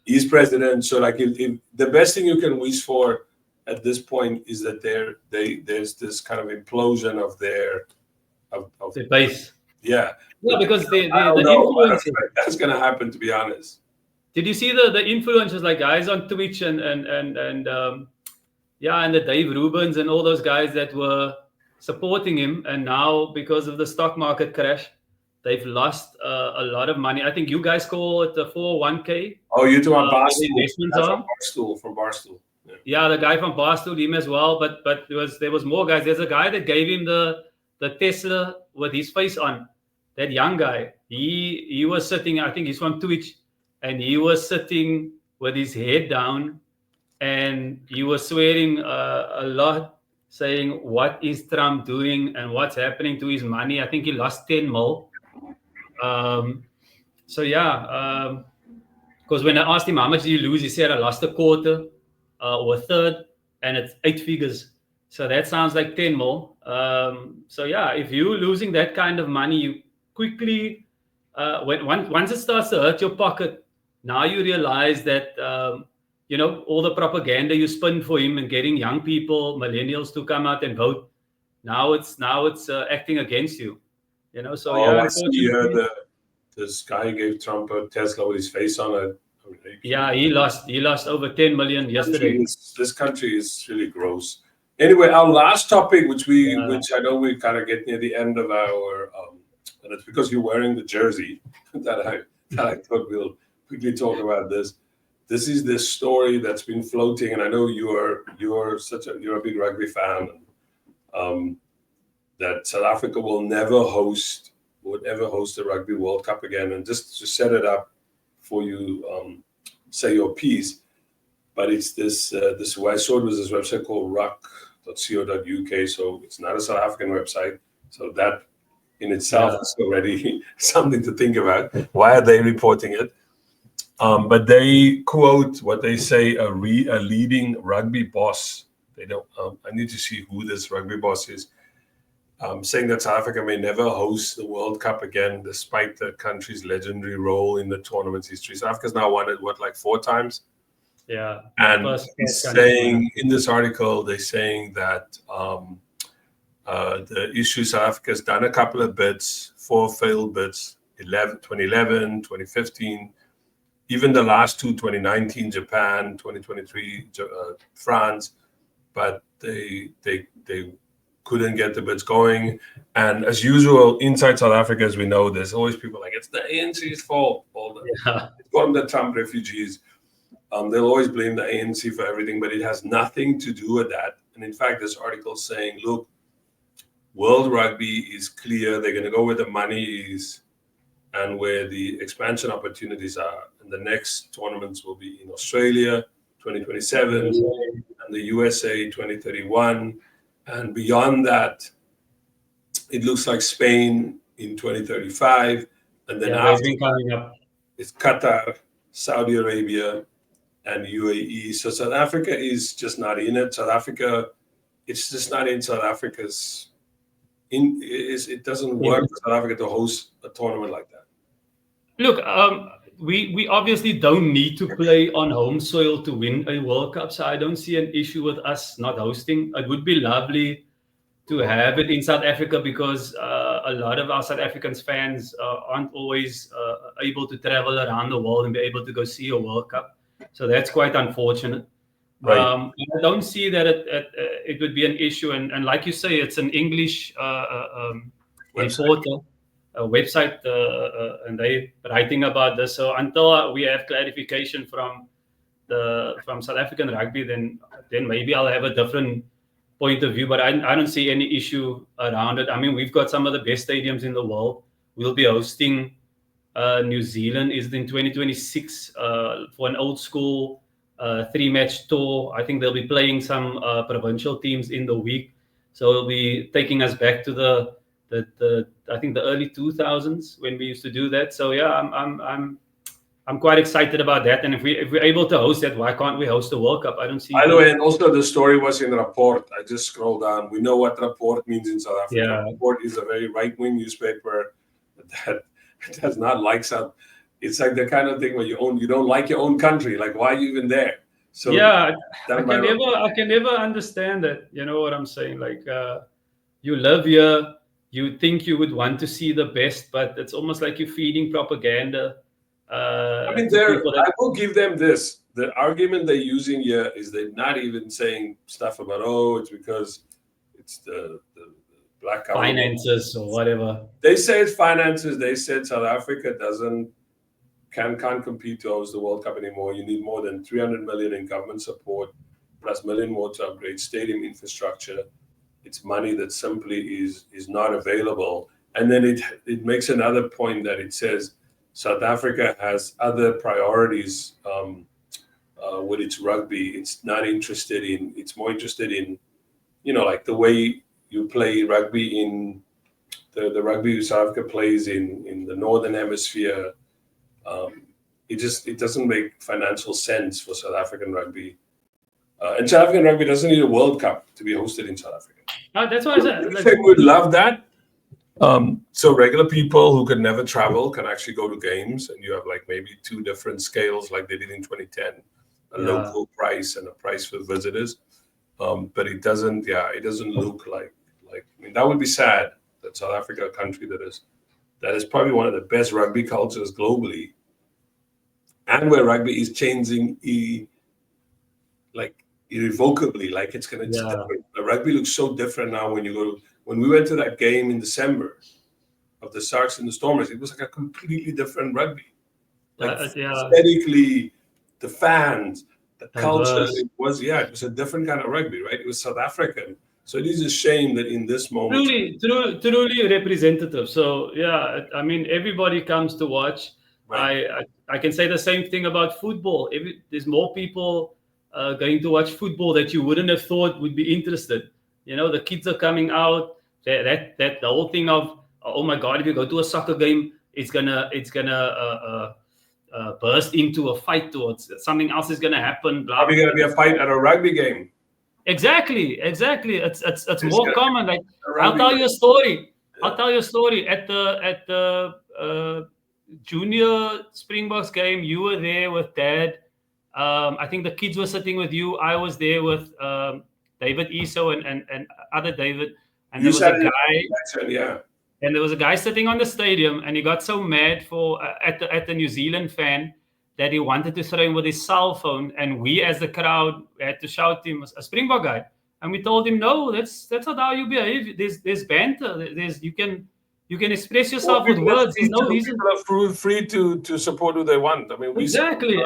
Speaker 1: He's president, so like, if the best thing you can wish for at this point is that there's this kind of implosion of their
Speaker 2: base.
Speaker 1: Yeah,
Speaker 2: because the
Speaker 1: influence that's going to happen. To be honest,
Speaker 2: did you see the influencers like guys on Twitch and the Dave Rubens and all those guys that were supporting him, and now because of the stock market crash, they've lost a lot of money. I think you guys call it the 401k.
Speaker 1: Oh, you're talking about Barstool. From Barstool.
Speaker 2: Yeah, the guy from Barstool, him as well. But there was more guys. There's a guy that gave him the Tesla with his face on. That young guy. He was sitting. I think he's from Twitch, and he was sitting with his head down, and he was swearing a lot, saying what is Trump doing and what's happening to his money. I think he lost 10 mil. Because when I asked him how much did you lose, he said I lost a quarter or a third, and it's 8 figures. So that sounds like 10 more. If you're losing that kind of money, you quickly, once it starts to hurt your pocket, now you realize that all the propaganda you spin for him and getting young people, millennials, to come out and vote. Now it's acting against you.
Speaker 1: I see this guy gave Trump a Tesla with his face on it.
Speaker 2: Yeah, he lost over 10 million yesterday.
Speaker 1: This country is really gross. Anyway, our last topic, which I know we kind of get near the end of our, and it's because you're wearing the jersey that I thought we'll quickly talk about this. This is this story that's been floating, and I know you're a big rugby fan. That South Africa will never host the Rugby World Cup again, and just to set it up for you, say your piece. But it's this what I saw was this website called ruck.co.uk. So it's not a South African website. So that in itself is already something to think about. Why are they reporting it? But they quote what they say a leading rugby boss. They don't. I need to see who this rugby boss is. Saying that South Africa may never host the World Cup again, despite the country's legendary role in the tournament's history. South Africa's now won it, 4 times?
Speaker 2: Yeah.
Speaker 1: And saying in this article, they're saying that the issue South Africa's done a couple of bids, 4 failed bids, 2011, 2015, even the last 2, 2019, Japan, 2023, France, but they couldn't get the bids going. And as usual, inside South Africa, as we know, there's always people like, it's the ANC's fault. It's one of the Trump refugees. They'll always blame the ANC for everything, but it has nothing to do with that. And in fact, this article is saying, look, World Rugby is clear. They're going to go where the money is and where the expansion opportunities are. And the next tournaments will be in Australia, 2027, and the USA, 2031. And beyond that, it looks like Spain in 2035. And then after that, it's Qatar, Saudi Arabia, and UAE. So South Africa is just not in it. South Africa, it's just not in South Africa's. It doesn't work for South Africa to host a tournament like that.
Speaker 2: Look, we obviously don't need to play on home soil to win a World Cup, so I don't see an issue with us not hosting. It would be lovely to have it in South Africa because a lot of our South African fans aren't always able to travel around the world and be able to go see a World Cup. So that's quite unfortunate.
Speaker 1: Right.
Speaker 2: I don't see that it would be an issue. And like you say, it's an English reporter. A website and they writing about this. So until we have clarification from South African rugby, then maybe I'll have a different point of view, but I don't see any issue around it. I mean, we've got some of the best stadiums in the world. We'll be hosting New Zealand is in 2026 for an old school 3-match tour. I think they'll be playing some provincial teams in the week, so it'll be taking us back to the I think the early 2000s when we used to do that. So yeah, I'm quite excited about that. And if we're able to host that, why can't we host the World Cup? I don't see.
Speaker 1: By the way, and also the story was in Rapport. I just scrolled down. We know what Rapport means in South Africa.
Speaker 2: Yeah.
Speaker 1: Rapport is a very right-wing newspaper that does not like South. It's like the kind of thing where you don't like your own country. Like, why are you even there? So
Speaker 2: yeah, I can never understand that. You know what I'm saying? Like, you live here, you think you would want to see the best, but it's almost like you're feeding propaganda.
Speaker 1: I mean, I will give them this. The argument they're using here is they're not even saying stuff about, it's because it's the black government.
Speaker 2: Finances or whatever.
Speaker 1: They say it's finances. They said South Africa can't compete to host the World Cup anymore. You need more than 300 million in government support, plus $1 million more to upgrade stadium infrastructure. It's money that simply is not available. And then it makes another point that it says South Africa has other priorities with its rugby. It's not interested in. It's more interested in, like the way you play rugby in the rugby South Africa plays in the Northern Hemisphere. It doesn't make financial sense for South African rugby. And South African rugby doesn't need a World Cup to be hosted in South Africa.
Speaker 2: That's why I said.
Speaker 1: We would love that. So regular people who could never travel can actually go to games, and you have like maybe 2 different scales like they did in 2010, a local price and a price for visitors. But it doesn't look like, I mean, that would be sad that South Africa, a country that is probably one of the best rugby cultures globally, and where rugby is changing irrevocably, like it's going to different. The rugby looks so different now when we went to that game in December of the Sharks and the Stormers, it was like a completely different rugby. Like aesthetically, the fans, the culture, it was a different kind of rugby, right? It was South African. So it is a shame that in this moment,
Speaker 2: truly representative. So yeah, I mean, everybody comes to watch. Right. I can say the same thing about football. There's more people going to watch football that you wouldn't have thought would be interested. The kids are coming out. That the whole thing of, oh my God, if you go to a soccer game, it's gonna burst into a fight, or something else is gonna happen.
Speaker 1: Probably gonna be a fight at a rugby game.
Speaker 2: Exactly. It's more common. Like, I'll tell you a story. At the junior Springboks game, you were there with Dad. I think the kids were sitting with you. I was there with David Eso and other David. And there was a guy. And there was a guy sitting on the stadium, and he got so mad at the New Zealand fan that he wanted to throw him with his cell phone. And we, as the crowd, had to shout him a Springbok guy. And we told him, no, that's not how you behave. There's banter. You can express yourself with words. There's no reason.
Speaker 1: People are free to support who they want. I mean,
Speaker 2: exactly.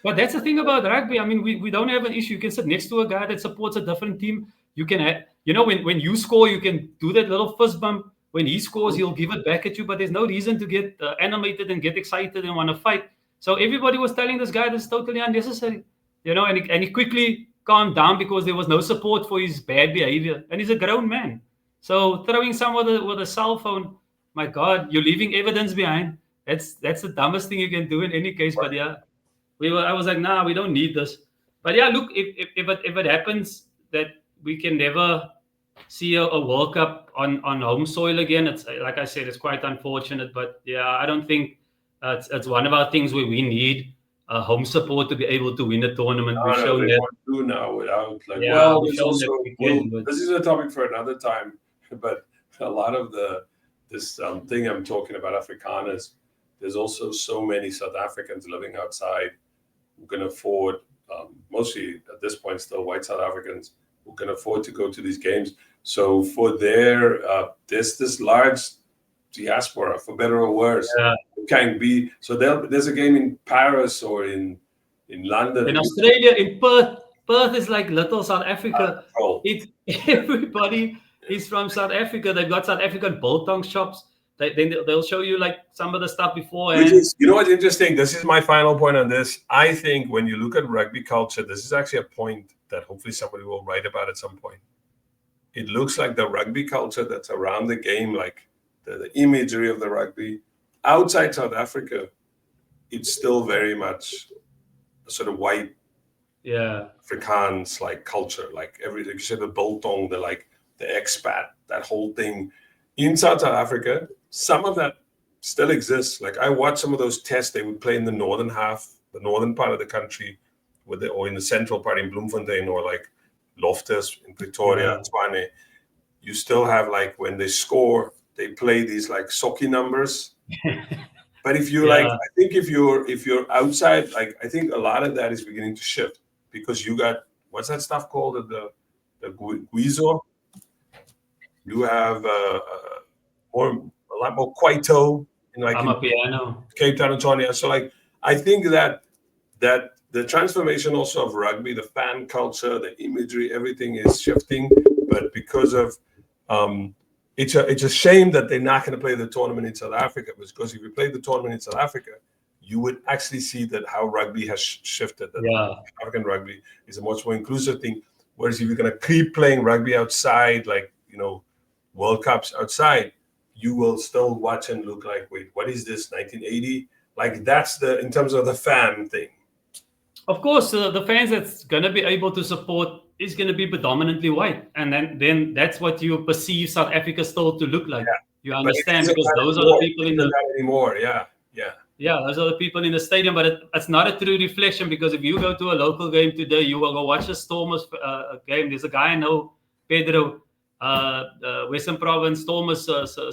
Speaker 2: But that's the thing about rugby. I mean, we don't have an issue. You can sit next to a guy that supports a different team. You can, when you score, you can do that little fist bump. When he scores, he'll give it back at you. But there's no reason to get animated and get excited and want to fight. So everybody was telling this guy this is totally unnecessary, and he quickly calmed down because there was no support for his bad behavior. And he's a grown man. So throwing someone with a cell phone, my God, you're leaving evidence behind. That's the dumbest thing you can do in any case. But yeah, I was like, nah, we don't need this. But yeah, look, if it happens that we can never see a World Cup on home soil again, it's like I said, it's quite unfortunate. But yeah, I don't think it's one of our things where we need home support to be able to win a tournament. We've shown that.
Speaker 1: Do now without this is a topic for another time. But a lot of this thing I'm talking about, Afrikaners, there's also so many South Africans living outside who can afford, mostly at this point still white South Africans, who can afford to go to these games. So for there's this large diaspora, for better or worse. It can be. So there's a game in Paris or in London.
Speaker 2: In Australia, in Perth, Perth is like little South Africa.
Speaker 1: Oh,
Speaker 2: Everybody is from South Africa. They've got South African biltong shops. They'll show you like some of the stuff
Speaker 1: which
Speaker 2: beforehand.
Speaker 1: is, you know what's interesting? This is my final point on this. I think when you look at rugby culture, this is actually a point that hopefully somebody will write about at some point. It looks like the rugby culture that's around the game, like the imagery of the rugby outside South Africa, it's still very much a sort of white Afrikaans like culture, like everything. You said the biltong, the expat, that whole thing. In South Africa, some of that still exists. Like I watched some of those tests they would play in the northern part of the country, or in the central part in Bloemfontein, or like Loftus in Pretoria, Tshwane. You still have like when they score, they play these like socky numbers. But if you I think if you're outside, like I think a lot of that is beginning to shift because you got what's that stuff called the guizo. You have a lot more kwaito in like
Speaker 2: Amapiano.
Speaker 1: Cape Town and Tony. So like I think that the transformation also of rugby, the fan culture, the imagery, everything is shifting. But because of it's a shame that they're not going to play the tournament in South Africa, because if you play the tournament in South Africa, you would actually see that how rugby has shifted. That African rugby is a much more inclusive thing. Whereas if you're going to keep playing rugby outside, like World Cups outside, you will still watch and look like, wait, what is this 1980? Like that's in terms of the fan thing.
Speaker 2: Of course, the fans that's going to be able to support is going to be predominantly white, and then that's what you perceive South Africa still to look like. You understand, because those are the people in the
Speaker 1: anymore.
Speaker 2: Those are the people in the stadium, but it's not a true reflection, because if you go to a local game today, you will go watch a Stormers game. There's a guy I know, Pedro, Western Province Stormers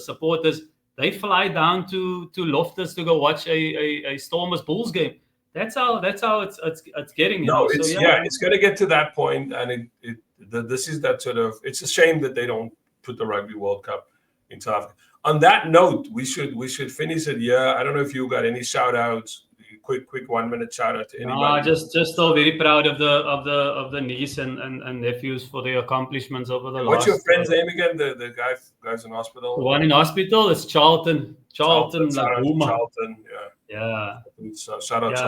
Speaker 2: supporters. They fly down to Loftus to go watch a Stormers Bulls game. That's how it's getting.
Speaker 1: It's going to get to that point, and this is that sort of. It's a shame that they don't put the Rugby World Cup in South Africa. On that note, we should finish it here. I don't know if you got any shout outs. Quick 1 minute shout out to anybody.
Speaker 2: Just so very proud of the niece and nephews for their accomplishments over the last.
Speaker 1: What's your friend's name again? The guy's in hospital.
Speaker 2: The one in hospital is Charlton. Charlton.
Speaker 1: Yeah. So shout out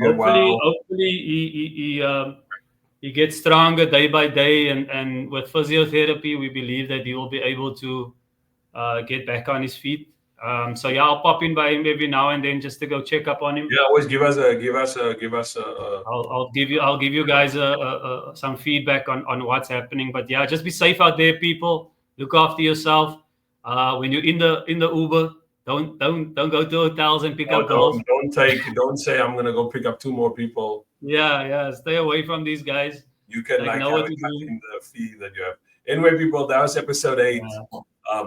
Speaker 2: Hopefully he gets stronger day by day, and with physiotherapy, we believe that he will be able to get back on his feet. I'll pop in by him every now and then just to go check up on him.
Speaker 1: Yeah, always give us a.
Speaker 2: I'll give you guys some feedback on what's happening. But yeah, just be safe out there, people. Look after yourself. When you're in the Uber, don't go to hotels and pick up girls.
Speaker 1: Don't say I'm gonna go pick up 2 more people.
Speaker 2: Yeah. Stay away from these guys.
Speaker 1: You can know what to do in the fee that you have. Anyway, people, that was episode 8.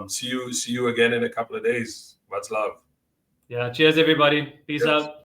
Speaker 1: See you again in a couple of days. Much love.
Speaker 2: Yeah. Cheers, everybody. Peace out.